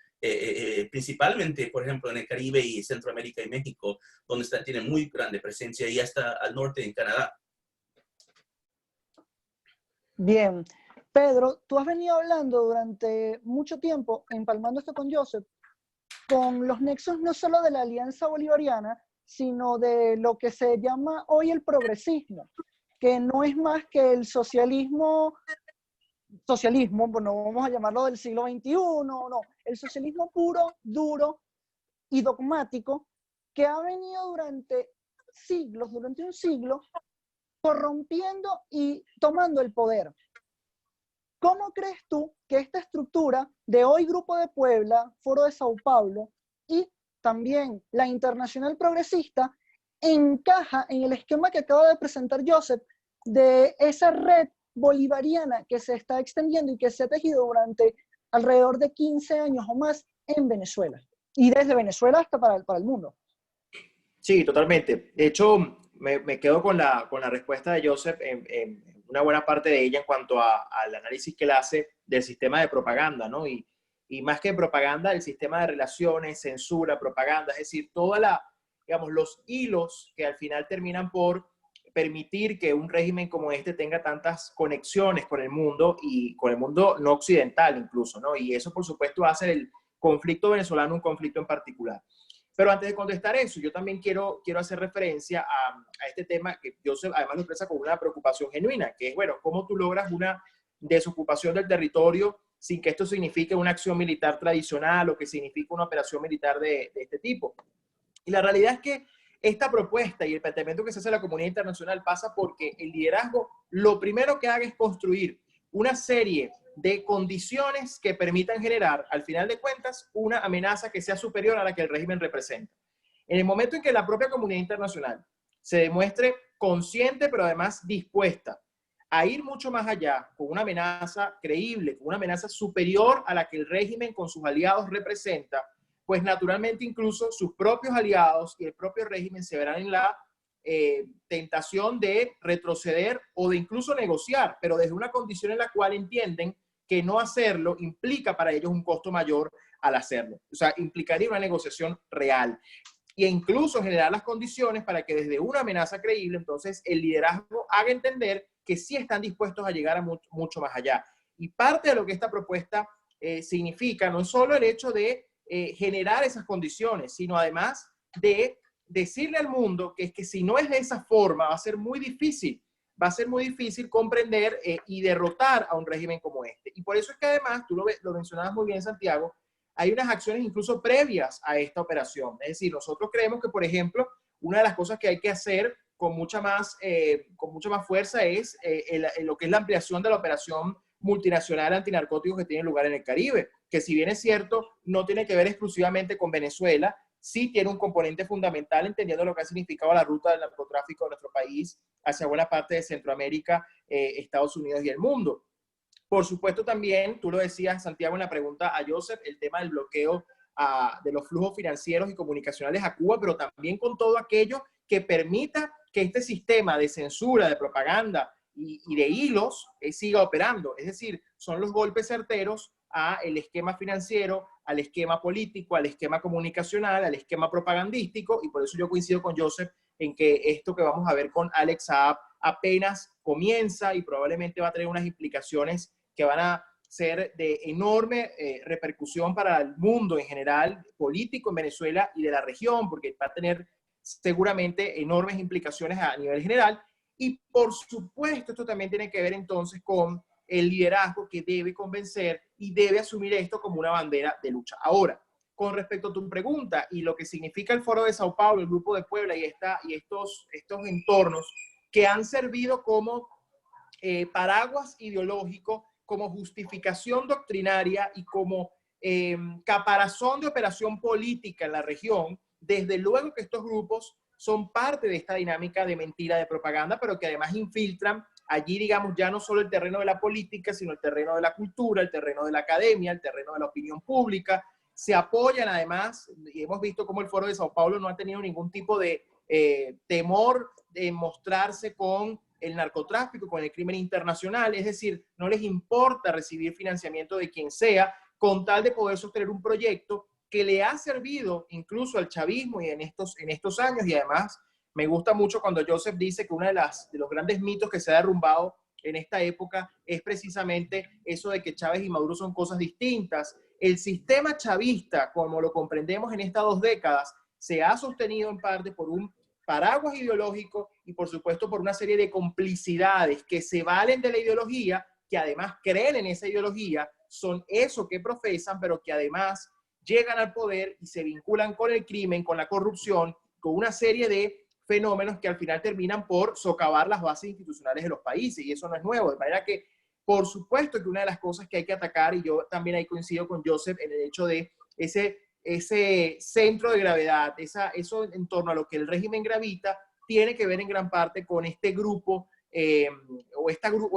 principalmente, por ejemplo, en el Caribe y Centroamérica y México, donde tienen muy grande presencia, y hasta al norte en Canadá. Bien. Pedro, tú has venido hablando durante mucho tiempo, empalmando esto con Joseph, con los nexos no solo de la Alianza Bolivariana, sino de lo que se llama hoy el progresismo, que no es más que el socialismo, bueno, vamos a llamarlo del siglo XXI, no, el socialismo puro, duro y dogmático, que ha venido durante siglos, durante un siglo, corrompiendo y tomando el poder. ¿Cómo crees tú que esta estructura de hoy Grupo de Puebla, Foro de Sao Paulo y también la Internacional Progresista encaja en el esquema que acaba de presentar Joseph de esa red bolivariana que se está extendiendo y que se ha tejido durante alrededor de 15 años o más en Venezuela? Y desde Venezuela hasta para el mundo. Sí, totalmente. De hecho, me quedo con la respuesta de Joseph en una buena parte de ella en cuanto al análisis que él hace del sistema de propaganda, ¿no? Y más que propaganda, el sistema de relaciones, censura, propaganda, es decir, digamos, los hilos que al final terminan por permitir que un régimen como este tenga tantas conexiones con el mundo y con el mundo no occidental incluso, ¿no? Y eso, por supuesto, hace el conflicto venezolano un conflicto en particular. Pero antes de contestar eso, yo también quiero hacer referencia a este tema que Joseph además lo expresa con una preocupación genuina, que es, bueno, ¿cómo tú logras una desocupación del territorio sin que esto signifique una acción militar tradicional o que signifique una operación militar de este tipo? Y la realidad es que esta propuesta y el planteamiento que se hace a la comunidad internacional pasa porque el liderazgo lo primero que haga es construir una serie de condiciones que permitan generar, al final de cuentas, una amenaza que sea superior a la que el régimen representa. En el momento en que la propia comunidad internacional se demuestre consciente, pero además dispuesta a ir mucho más allá, con una amenaza creíble, con una amenaza superior a la que el régimen con sus aliados representa, pues naturalmente incluso sus propios aliados y el propio régimen se verán en la tentación de retroceder o de incluso negociar, pero desde una condición en la cual entienden que no hacerlo implica para ellos un costo mayor al hacerlo. O sea, implicaría una negociación real e incluso generar las condiciones para que desde una amenaza creíble, entonces el liderazgo haga entender que sí están dispuestos a llegar a mucho más allá. Y parte de lo que esta propuesta significa no es solo el hecho de generar esas condiciones, sino además de decirle al mundo que es que si no es de esa forma va a ser muy difícil comprender y derrotar a un régimen como este. Y por eso es que además, tú lo mencionabas muy bien, Santiago, hay unas acciones incluso previas a esta operación. Es decir, nosotros creemos que, por ejemplo, una de las cosas que hay que hacer con mucha más fuerza es lo que es la ampliación de la operación multinacional antinarcóticos que tiene lugar en el Caribe, que si bien es cierto, no tiene que ver exclusivamente con Venezuela, sí tiene un componente fundamental entendiendo lo que ha significado la ruta del narcotráfico de nuestro país hacia buena parte de Centroamérica, Estados Unidos y el mundo. Por supuesto también, tú lo decías, Santiago, en la pregunta a Joseph, el tema del bloqueo de los flujos financieros y comunicacionales a Cuba, pero también con todo aquello que permita que este sistema de censura, de propaganda y de hilos siga operando. Es decir, son los golpes certeros al esquema financiero, al esquema político, al esquema comunicacional, al esquema propagandístico, y por eso yo coincido con Joseph en que esto que vamos a ver con Alex Saab apenas comienza y probablemente va a tener unas implicaciones que van a ser de enorme repercusión para el mundo en general, político en Venezuela y de la región, porque va a tener seguramente enormes implicaciones a nivel general. Y por supuesto, esto también tiene que ver entonces con el liderazgo que debe convencer y debe asumir esto como una bandera de lucha. Ahora, con respecto a tu pregunta y lo que significa el Foro de Sao Paulo, el Grupo de Puebla y estos entornos que han servido como paraguas ideológico, como justificación doctrinaria y como caparazón de operación política en la región, desde luego que estos grupos son parte de esta dinámica de mentira, de propaganda, pero que además infiltran allí, digamos, ya no solo el terreno de la política, sino el terreno de la cultura, el terreno de la academia, el terreno de la opinión pública. Se apoyan además, y hemos visto cómo el Foro de Sao Paulo no ha tenido ningún tipo de temor de mostrarse con el narcotráfico, con el crimen internacional, es decir, no les importa recibir financiamiento de quien sea, con tal de poder sostener un proyecto que le ha servido incluso al chavismo y en estos años, y además me gusta mucho cuando Joseph dice que uno de los grandes mitos que se ha derrumbado en esta época es precisamente eso de que Chávez y Maduro son cosas distintas. El sistema chavista, como lo comprendemos en estas 2 décadas, se ha sostenido en parte por un paraguas ideológico y por supuesto por una serie de complicidades que se valen de la ideología, que además creen en esa ideología, son eso que profesan, pero que además llegan al poder y se vinculan con el crimen, con la corrupción, con una serie de fenómenos que al final terminan por socavar las bases institucionales de los países, y eso no es nuevo, de manera que por supuesto que una de las cosas que hay que atacar, y yo también ahí coincido con Joseph en el hecho de ese centro de gravedad, eso en torno a lo que el régimen gravita, tiene que ver en gran parte con este grupo o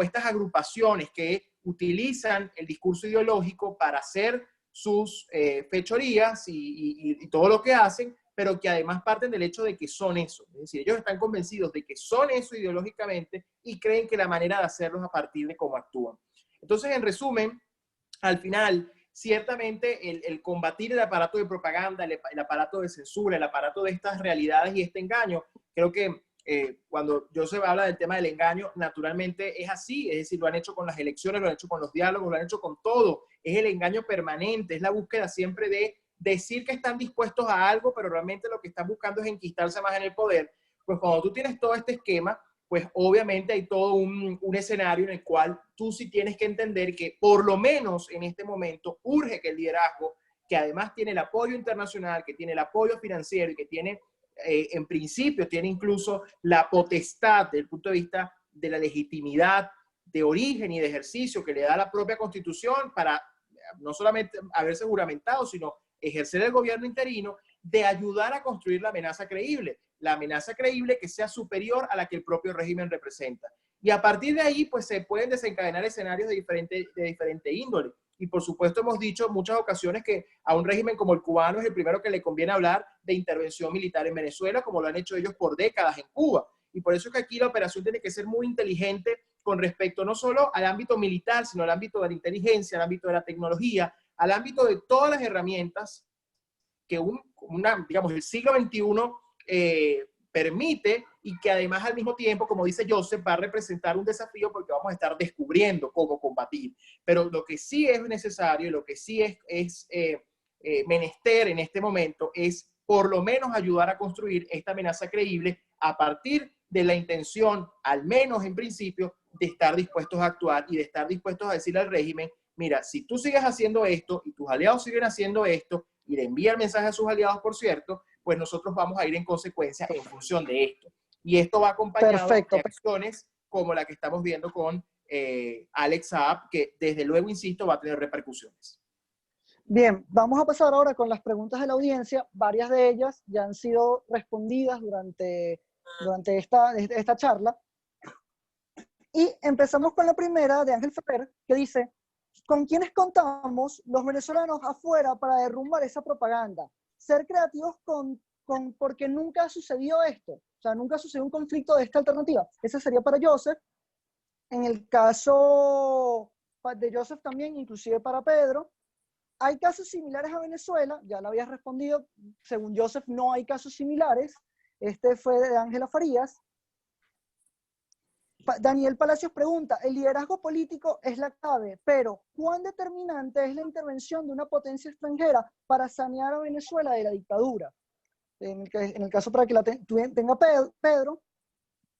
estas agrupaciones que utilizan el discurso ideológico para hacer sus fechorías y todo lo que hacen, pero que además parten del hecho de que son eso. Es decir, ellos están convencidos de que son eso ideológicamente y creen que la manera de hacerlo es a partir de cómo actúan. Entonces, en resumen, al final, ciertamente el combatir el aparato de propaganda, el aparato de censura, el aparato de estas realidades y este engaño, creo que cuando Joseph habla del tema del engaño, naturalmente es así, es decir, lo han hecho con las elecciones, lo han hecho con los diálogos, lo han hecho con todo, es el engaño permanente, es la búsqueda siempre de decir que están dispuestos a algo, pero realmente lo que están buscando es enquistarse más en el poder. Pues cuando tú tienes todo este esquema, pues obviamente hay todo un escenario en el cual tú sí tienes que entender que por lo menos en este momento urge que el liderazgo, que además tiene el apoyo internacional, que tiene el apoyo financiero y que tiene, en principio, tiene incluso la potestad desde el punto de vista de la legitimidad de origen y de ejercicio que le da la propia Constitución para no solamente haberse juramentado, sino ejercer el gobierno interino, de ayudar a construir la amenaza creíble que sea superior a la que el propio régimen representa. Y a partir de ahí, pues se pueden desencadenar escenarios de diferente índole. Y por supuesto hemos dicho en muchas ocasiones que a un régimen como el cubano es el primero que le conviene hablar de intervención militar en Venezuela, como lo han hecho ellos por décadas en Cuba. Y por eso es que aquí la operación tiene que ser muy inteligente con respecto no solo al ámbito militar, sino al ámbito de la inteligencia, al ámbito de la tecnología, al ámbito de todas las herramientas que digamos, el siglo XXI permite, y que además al mismo tiempo, como dice Joseph, va a representar un desafío porque vamos a estar descubriendo cómo combatir. Pero lo que sí es necesario, lo que sí es menester en este momento es por lo menos ayudar a construir esta amenaza creíble a partir de la intención, al menos en principio, de estar dispuestos a actuar y de estar dispuestos a decirle al régimen, mira, si tú sigues haciendo esto y tus aliados siguen haciendo esto, y le envía el mensaje a sus aliados, por cierto, pues nosotros vamos a ir en consecuencia en función de esto. Y esto va acompañado de acciones como la que estamos viendo con Alex Saab, que desde luego, insisto, va a tener repercusiones. Bien, vamos a pasar ahora con las preguntas de la audiencia. Varias de ellas ya han sido respondidas durante esta charla. Y empezamos con la primera de Ángel Ferrer, que dice: ¿con quiénes contamos los venezolanos afuera para derrumbar esa propaganda? Ser creativos porque nunca ha sucedido esto. O sea, nunca ha sucedido un conflicto de esta alternativa. Ese sería para Joseph. En el caso de Joseph también, inclusive para Pedro, ¿hay casos similares a Venezuela? Ya lo habías respondido. Según Joseph, no hay casos similares. Este fue de Ángela Farías. Daniel Palacios pregunta: el liderazgo político es la clave, pero ¿cuán determinante es la intervención de una potencia extranjera para sanear a Venezuela de la dictadura? En el caso para que la tenga Pedro,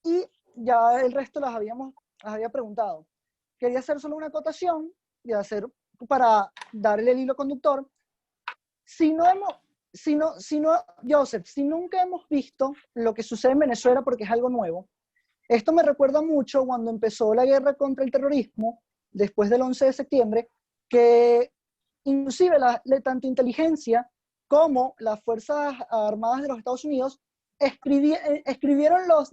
y ya el resto las había preguntado. Quería hacer solo una acotación y para darle el hilo conductor. Joseph, si nunca hemos visto lo que sucede en Venezuela porque es algo nuevo, esto me recuerda mucho cuando empezó la guerra contra el terrorismo, después del 11 de septiembre, que inclusive tanto inteligencia como las Fuerzas Armadas de los Estados Unidos escribieron los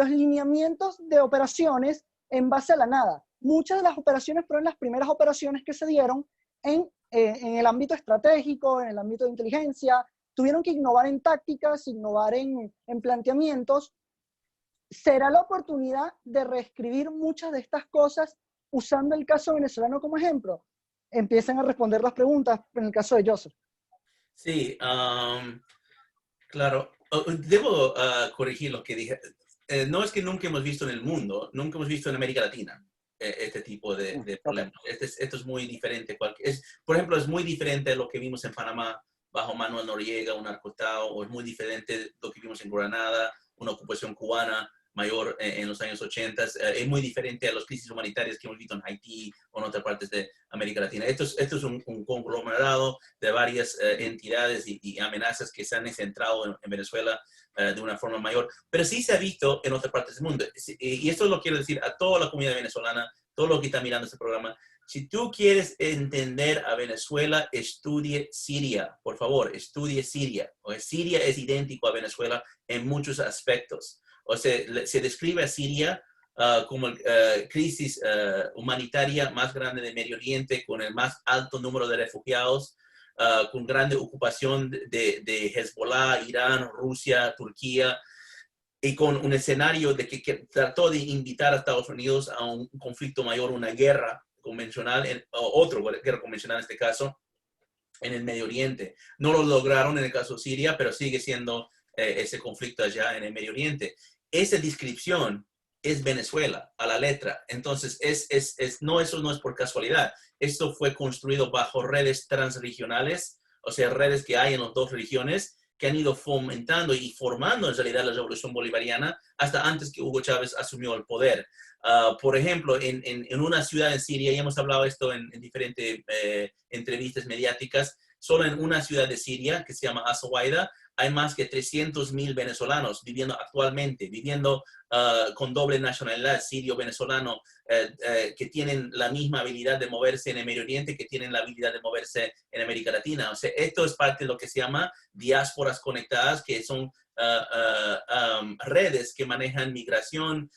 lineamientos de operaciones en base a la nada. Muchas de las operaciones fueron las primeras operaciones que se dieron en el ámbito estratégico, en el ámbito de inteligencia. Tuvieron que innovar en tácticas, innovar en planteamientos. ¿Será la oportunidad de reescribir muchas de estas cosas usando el caso venezolano como ejemplo? Empiecen a responder las preguntas en el caso de Joseph. Sí, claro. Debo corregir lo que dije. No es que nunca hemos visto en el mundo, nunca hemos visto en América Latina este tipo de problemas. Esto es muy diferente. Por ejemplo, es muy diferente a lo que vimos en Panamá bajo Manuel Noriega, un narcotao, o es muy diferente de lo que vimos en Granada, una ocupación cubana mayor en los años 80. Es muy diferente a las crisis humanitarias que hemos visto en Haití o en otras partes de América Latina. Esto es un conglomerado de varias entidades y amenazas que se han centrado en Venezuela de una forma mayor, pero sí se ha visto en otras partes del mundo. Y esto lo quiero decir a toda la comunidad venezolana, todo lo que está mirando este programa. Si tú quieres entender a Venezuela, estudie Siria. Por favor, estudie Siria. Siria es idéntico a Venezuela en muchos aspectos. O sea, se describe a Siria como crisis humanitaria más grande del Medio Oriente, con el más alto número de refugiados, con grande ocupación de Hezbollah, Irán, Rusia, Turquía, y con un escenario de que trató de invitar a Estados Unidos a un conflicto mayor, una guerra convencional, otra guerra convencional en este caso, en el Medio Oriente. No lo lograron en el caso de Siria, pero sigue siendo ese conflicto allá en el Medio Oriente. Esa descripción es Venezuela a la letra. Entonces, eso no es por casualidad. Esto fue construido bajo redes transregionales, o sea, redes que hay en las dos regiones, que han ido fomentando y formando en realidad la revolución bolivariana hasta antes que Hugo Chávez asumió el poder. Por ejemplo, en una ciudad en Siria, ya hemos hablado esto en diferentes entrevistas mediáticas, solo en una ciudad de Siria que se llama Azawaida, hay más que 300,000 venezolanos viviendo actualmente, con doble nacionalidad, sirio-venezolano, que tienen la misma habilidad de moverse en el Medio Oriente, que tienen la habilidad de moverse en América Latina. O sea, esto es parte de lo que se llama diásporas conectadas, que son redes que manejan migración,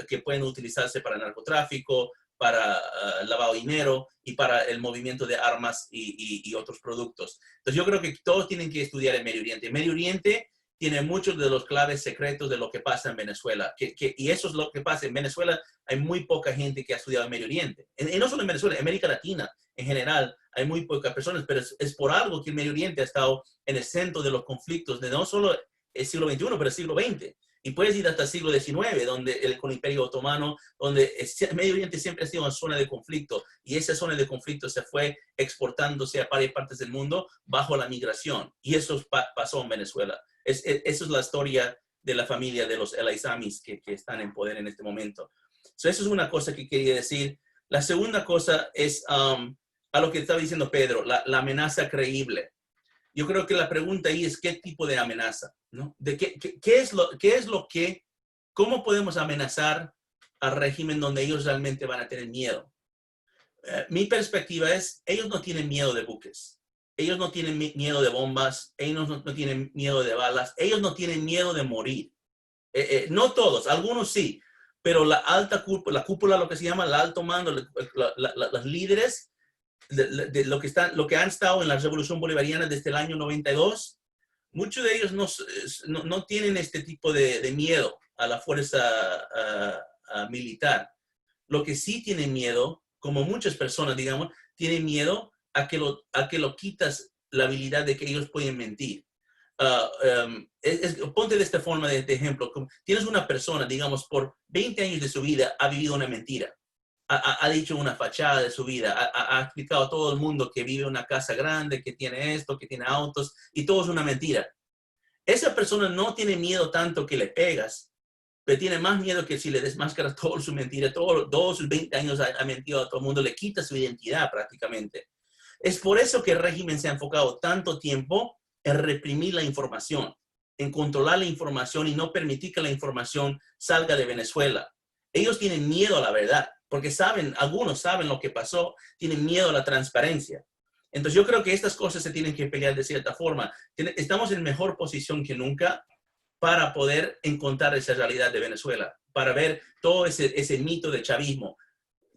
que pueden utilizarse para narcotráfico, para lavado de dinero y para el movimiento de armas y otros productos. Entonces yo creo que todos tienen que estudiar el Medio Oriente. El Medio Oriente tiene muchos de los claves secretos de lo que pasa en Venezuela. Y eso es lo que pasa. En Venezuela hay muy poca gente que ha estudiado el Medio Oriente. Y no solo en Venezuela, en América Latina en general hay muy pocas personas, pero es por algo que el Medio Oriente ha estado en el centro de los conflictos de no solo el siglo XXI, pero el siglo XX. Y puedes ir hasta el siglo XIX, con el Imperio Otomano, donde el Medio Oriente siempre ha sido una zona de conflicto, y esa zona de conflicto se fue exportándose a varias partes del mundo bajo la migración. Y eso pasó en Venezuela. Esa es la historia de la familia de los El Aisamis que están en poder en este momento. Eso es una cosa que quería decir. La segunda cosa es a lo que estaba diciendo Pedro, la amenaza creíble. Yo creo que la pregunta ahí es qué tipo de amenaza, ¿no? ¿Cómo podemos amenazar al régimen donde ellos realmente van a tener miedo? Mi perspectiva es, ellos no tienen miedo de buques, ellos no tienen miedo de bombas, ellos no tienen miedo de balas, ellos no tienen miedo de morir. No todos, algunos sí, pero la alta cúpula, lo que se llama el alto mando, los líderes de lo que han estado en la revolución bolivariana desde el año 92, muchos de ellos no tienen este tipo de miedo a la fuerza militar. Lo que sí tienen miedo, como muchas personas, digamos, tienen miedo a que lo quitas la habilidad de que ellos pueden mentir. Ponte de esta forma de ejemplo. Tienes una persona, digamos, por 20 años de su vida ha vivido una mentira. Ha dicho una fachada de su vida, ha explicado a todo el mundo que vive en una casa grande, que tiene esto, que tiene autos, y todo es una mentira. Esa persona no tiene miedo tanto que le pegas, pero tiene más miedo que si le desmascaras toda su mentira, todos sus 20 años ha mentido a todo el mundo, le quita su identidad prácticamente. Es por eso que el régimen se ha enfocado tanto tiempo en reprimir la información, en controlar la información y no permitir que la información salga de Venezuela. Ellos tienen miedo a la verdad, porque algunos saben lo que pasó, tienen miedo a la transparencia. Entonces yo creo que estas cosas se tienen que pelear de cierta forma. Estamos en mejor posición que nunca para poder encontrar esa realidad de Venezuela, para ver todo ese mito de chavismo.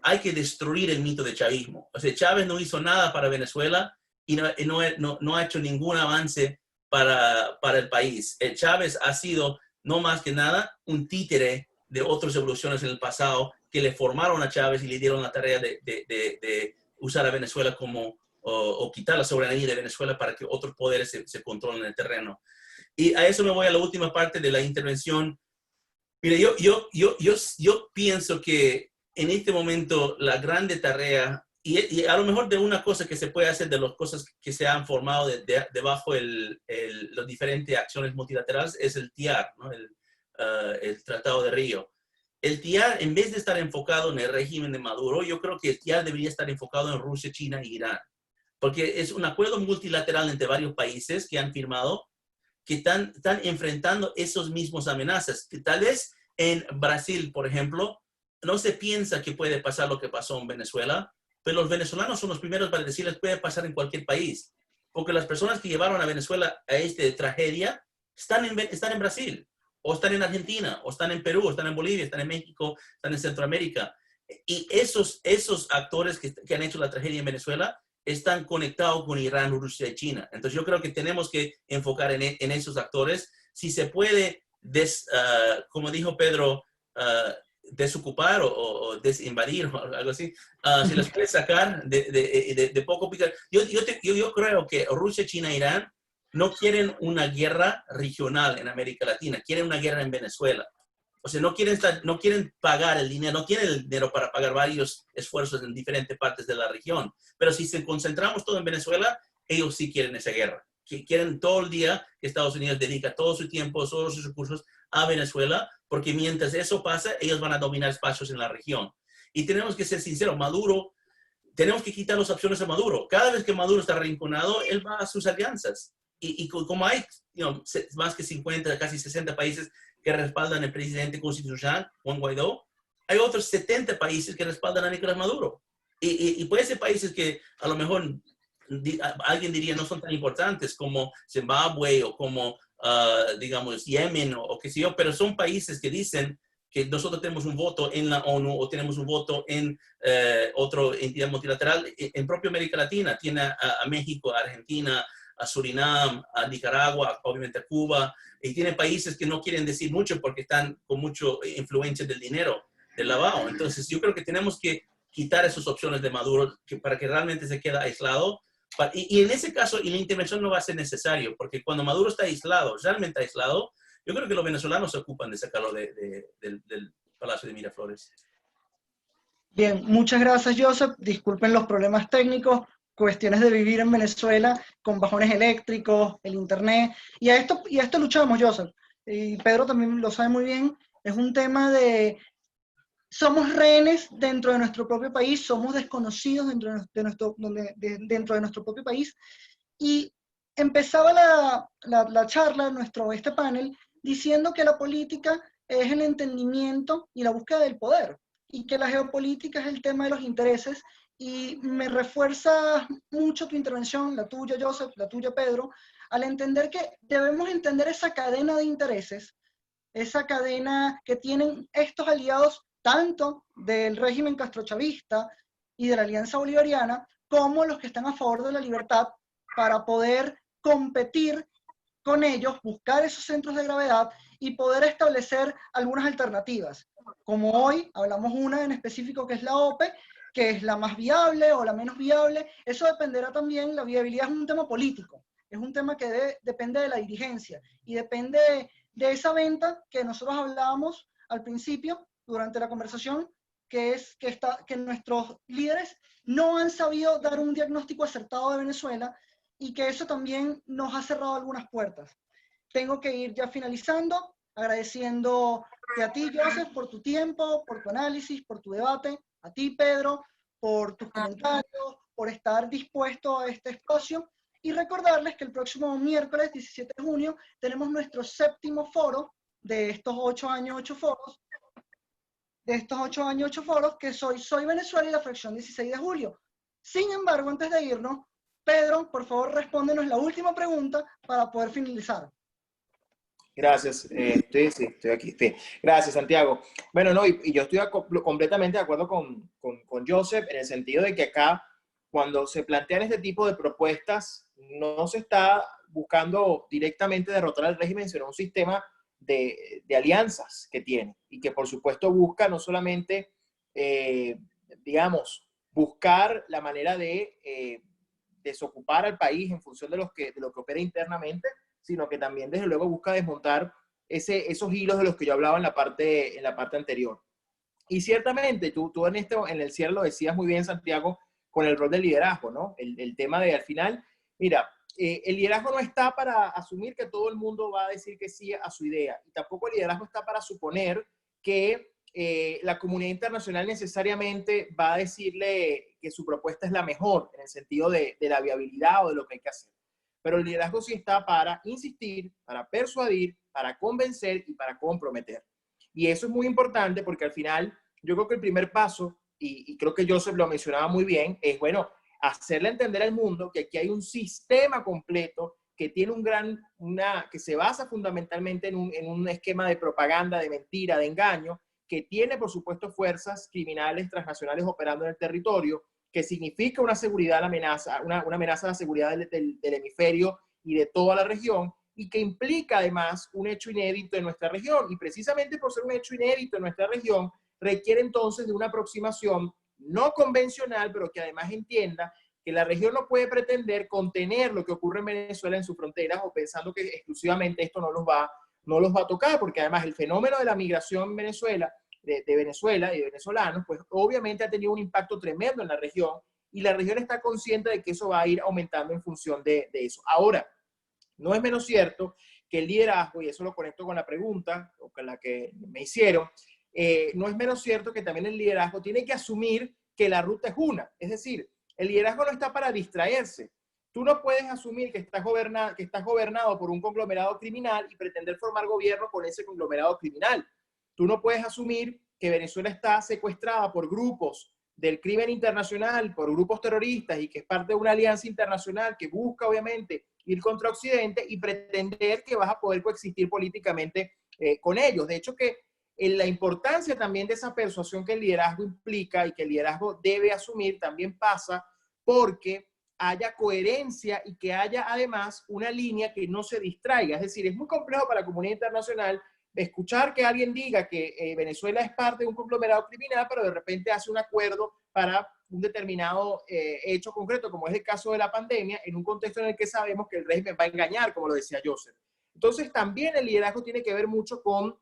Hay que destruir el mito de chavismo. O sea, Chávez no hizo nada para Venezuela y no ha hecho ningún avance para el país. Chávez ha sido, no más que nada, un títere de otras revoluciones en el pasado que le formaron a Chávez y le dieron la tarea de usar a Venezuela o quitar la soberanía de Venezuela para que otros poderes se controlen el terreno. Y a eso me voy a la última parte de la intervención. Mire, yo pienso que en este momento la grande tarea, y a lo mejor de una cosa que se puede hacer de las cosas que se han formado debajo las diferentes acciones multilaterales, es el TIAR, ¿no? El Tratado de Río. El TIAR, en vez de estar enfocado en el régimen de Maduro, yo creo que el TIAR debería estar enfocado en Rusia, China y Irán. Porque es un acuerdo multilateral entre varios países que han firmado que están enfrentando esos mismos amenazas. Que tal vez en Brasil, por ejemplo, no se piensa que puede pasar lo que pasó en Venezuela, pero los venezolanos son los primeros para decirles puede pasar en cualquier país. Porque las personas que llevaron a Venezuela a esta tragedia están en Brasil, o están en Argentina, o están en Perú, o están en Bolivia, están en México, están en Centroamérica. Y esos actores que han hecho la tragedia en Venezuela están conectados con Irán, Rusia y China. Entonces yo creo que tenemos que enfocar en esos actores. Si se puede, como dijo Pedro, desocupar o desinvadir o algo así, si los puede sacar de poco picar. Yo creo que Rusia, China e Irán no quieren una guerra regional en América Latina, quieren una guerra en Venezuela. O sea, no quieren pagar el dinero, no tienen el dinero para pagar varios esfuerzos en diferentes partes de la región. Pero si se concentramos todo en Venezuela, ellos sí quieren esa guerra. Quieren todo el día que Estados Unidos dedica todo su tiempo, todos sus recursos a Venezuela, porque mientras eso pasa, ellos van a dominar espacios en la región. Y tenemos que ser sinceros, Maduro, tenemos que quitar las opciones a Maduro. Cada vez que Maduro está arrinconado, él va a sus alianzas. Y como hay más que 50, casi 60 países que respaldan al presidente constitucional, Juan Guaidó, hay otros 70 países que respaldan a Nicolás Maduro. Y puede ser países que a lo mejor alguien diría no son tan importantes como Zimbabue o como, digamos, Yemen o qué sé yo, pero son países que dicen que nosotros tenemos un voto en la ONU o tenemos un voto en otra entidad multilateral. En propia América Latina tiene a México, a Argentina, a Surinam, a Nicaragua, obviamente a Cuba, y tiene países que no quieren decir mucho porque están con mucha influencia del dinero, del lavado. Entonces yo creo que tenemos que quitar esas opciones de Maduro para que realmente se quede aislado. Y en ese caso, y la intervención no va a ser necesario, porque cuando Maduro está aislado, realmente aislado, yo creo que los venezolanos se ocupan de sacarlo del Palacio de Miraflores. Bien, muchas gracias, Joseph. Disculpen los problemas técnicos, cuestiones de vivir en Venezuela con bajones eléctricos, el internet, y a esto luchamos, Joseph. Y Pedro también lo sabe muy bien, es un tema de somos rehenes dentro de nuestro propio país, somos desconocidos dentro de nuestro propio país. Y empezaba la charla, este panel, diciendo que la política es el entendimiento y la búsqueda del poder, y que la geopolítica es el tema de los intereses, y me refuerza mucho tu intervención, la tuya, Joseph, la tuya, Pedro, al entender que debemos entender esa cadena de intereses esa cadena que tienen estos aliados tanto del régimen castrochavista y de la Alianza Bolivariana, como los que están a favor de la libertad, para poder competir con ellos, buscar esos centros de gravedad y poder establecer algunas alternativas. Como hoy hablamos una en específico que es la OPE, que es la más viable o la menos viable. Eso dependerá también, la viabilidad es un tema político, es un tema que depende de la dirigencia y depende de esa venta que nosotros hablábamos al principio durante la conversación, que es que nuestros líderes no han sabido dar un diagnóstico acertado de Venezuela y que eso también nos ha cerrado algunas puertas. Tengo que ir ya finalizando, agradeciéndote a ti, Joseph, por tu tiempo, por tu análisis, por tu debate, a ti, Pedro, por tus comentarios, por estar dispuesto a este espacio, y recordarles que el próximo miércoles 17 de junio tenemos nuestro 7º foro de estos 8 años, 8 foros, que Soy Venezuela y la fracción 16 de julio. Sin embargo, antes de irnos, Pedro, por favor, respóndenos la última pregunta para poder finalizar. Gracias, estoy aquí. Sí. Gracias, Santiago. Bueno, no, y yo estoy completamente de acuerdo con Joseph en el sentido de que acá, cuando se plantean este tipo de propuestas, no se está buscando directamente derrotar al régimen, sino un sistema de alianzas que tiene y que por supuesto busca no solamente, digamos, buscar la manera de desocupar al país en función de lo que opera internamente, sino que también desde luego busca desmontar esos hilos de los que yo hablaba en la parte anterior. Y ciertamente, tú en el cierre lo decías muy bien, Santiago, con el rol del liderazgo, ¿no? El tema de al final, mira, el liderazgo no está para asumir que todo el mundo va a decir que sí a su idea, y tampoco el liderazgo está para suponer que la comunidad internacional necesariamente va a decirle que su propuesta es la mejor, en el sentido de la viabilidad o de lo que hay que hacer. Pero el liderazgo sí está para insistir, para persuadir, para convencer y para comprometer. Y eso es muy importante porque al final yo creo que el primer paso, y creo que Joseph lo mencionaba muy bien, es, bueno, hacerle entender al mundo que aquí hay un sistema completo que tiene que se basa fundamentalmente en un esquema de propaganda, de mentira, de engaño, que tiene, por supuesto, fuerzas criminales transnacionales operando en el territorio, que significa una amenaza a la seguridad del hemisferio y de toda la región, y que implica además un hecho inédito en nuestra región. Y precisamente por ser un hecho inédito en nuestra región, requiere entonces de una aproximación no convencional, pero que además entienda que la región no puede pretender contener lo que ocurre en Venezuela en sus fronteras o pensando que exclusivamente esto no los va a tocar, porque además el fenómeno de la migración en Venezuela, de Venezuela y de venezolanos, pues obviamente ha tenido un impacto tremendo en la región y la región está consciente de que eso va a ir aumentando en función de eso. Ahora, no es menos cierto que el liderazgo, y eso lo conecto con la pregunta o con la que me hicieron, no es menos cierto que también el liderazgo tiene que asumir que la ruta es una. Es decir, el liderazgo no está para distraerse. Tú no puedes asumir que estás gobernado por un conglomerado criminal y pretender formar gobierno con ese conglomerado criminal. Tú no puedes asumir que Venezuela está secuestrada por grupos del crimen internacional, por grupos terroristas y que es parte de una alianza internacional que busca obviamente ir contra Occidente y pretender que vas a poder coexistir políticamente con ellos. De hecho, que la importancia también de esa persuasión que el liderazgo implica y que el liderazgo debe asumir también pasa porque haya coherencia y que haya además una línea que no se distraiga. Es decir, es muy complejo para la comunidad internacional escuchar que alguien diga que Venezuela es parte de un conglomerado criminal, pero de repente hace un acuerdo para un determinado hecho concreto, como es el caso de la pandemia, en un contexto en el que sabemos que el régimen va a engañar, como lo decía Joseph. Entonces, también el liderazgo tiene que ver mucho con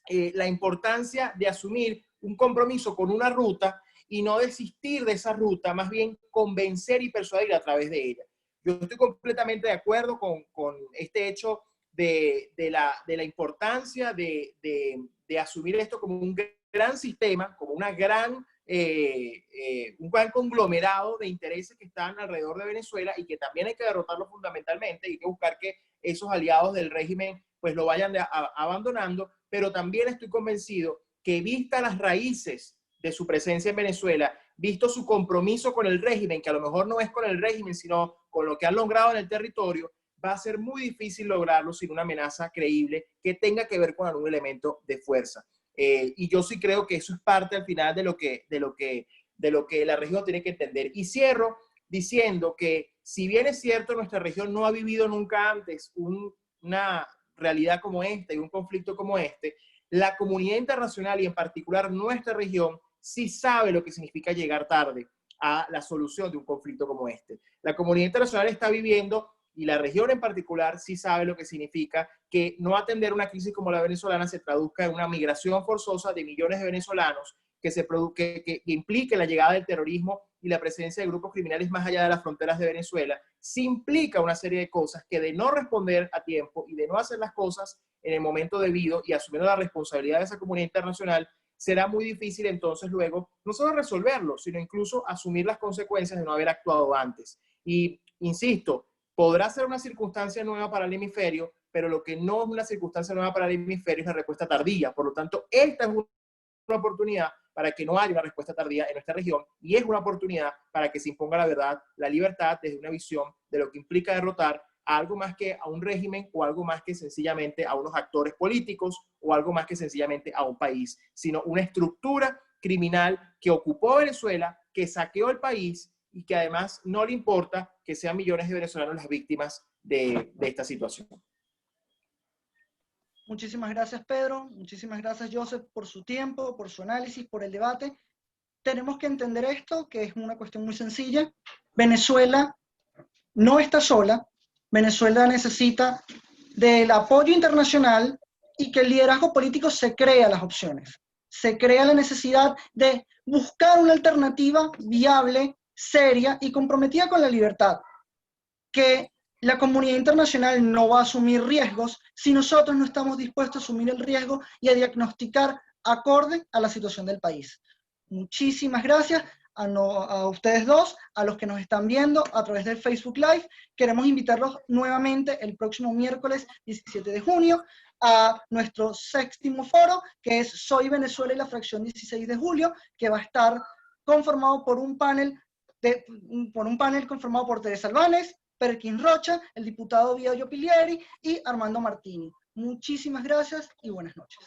la importancia de asumir un compromiso con una ruta y no desistir de esa ruta, más bien convencer y persuadir a través de ella. Yo estoy completamente de acuerdo con este hecho de la importancia de asumir esto como un gran sistema, como un gran conglomerado de intereses que están alrededor de Venezuela y que también hay que derrotarlo fundamentalmente y hay que buscar que esos aliados del régimen pues lo vayan abandonando, pero también estoy convencido que vista las raíces de su presencia en Venezuela, visto su compromiso con el régimen, que a lo mejor no es con el régimen, sino con lo que han logrado en el territorio, va a ser muy difícil lograrlo sin una amenaza creíble que tenga que ver con algún elemento de fuerza. Y yo sí creo que eso es parte al final de lo que la región tiene que entender. Y cierro diciendo que si bien es cierto nuestra región no ha vivido nunca antes una realidad como esta y un conflicto como este, la comunidad internacional y en particular nuestra región sí sabe lo que significa llegar tarde a la solución de un conflicto como este. La comunidad internacional está viviendo, y la región en particular sí sabe lo que significa que no atender una crisis como la venezolana se traduzca en una migración forzosa de millones de venezolanos que implique la llegada del terrorismo y la presencia de grupos criminales más allá de las fronteras de Venezuela. Sí implica una serie de cosas que de no responder a tiempo y de no hacer las cosas en el momento debido y asumiendo la responsabilidad de esa comunidad internacional, será muy difícil entonces luego no solo resolverlo, sino incluso asumir las consecuencias de no haber actuado antes. Y insisto, podrá ser una circunstancia nueva para el hemisferio, pero lo que no es una circunstancia nueva para el hemisferio es la respuesta tardía. Por lo tanto, esta es una oportunidad para que no haya una respuesta tardía en nuestra región y es una oportunidad para que se imponga la verdad, la libertad desde una visión de lo que implica derrotar a algo más que a un régimen o algo más que sencillamente a unos actores políticos o algo más que sencillamente a un país, sino una estructura criminal que ocupó Venezuela, que saqueó el país y que además no le importa que sean millones de venezolanos las víctimas de esta situación. Muchísimas gracias, Pedro. Muchísimas gracias, Joseph, por su tiempo, por su análisis, por el debate. Tenemos que entender esto, que es una cuestión muy sencilla. Venezuela no está sola. Venezuela necesita del apoyo internacional y que el liderazgo político se crea las opciones. Se crea la necesidad de buscar una alternativa viable, seria y comprometida con la libertad. Que la comunidad internacional no va a asumir riesgos si nosotros no estamos dispuestos a asumir el riesgo y a diagnosticar acorde a la situación del país. Muchísimas gracias a ustedes dos, a los que nos están viendo a través del Facebook Live. Queremos invitarlos nuevamente el próximo miércoles 17 de junio a nuestro 6º foro, que es Soy Venezuela y la fracción 16 de julio, que va a estar conformado por un panel conformado por Teresa Albánez, Perkin Rocha, el diputado Vioyo Pilieri y Armando Martini. Muchísimas gracias y buenas noches.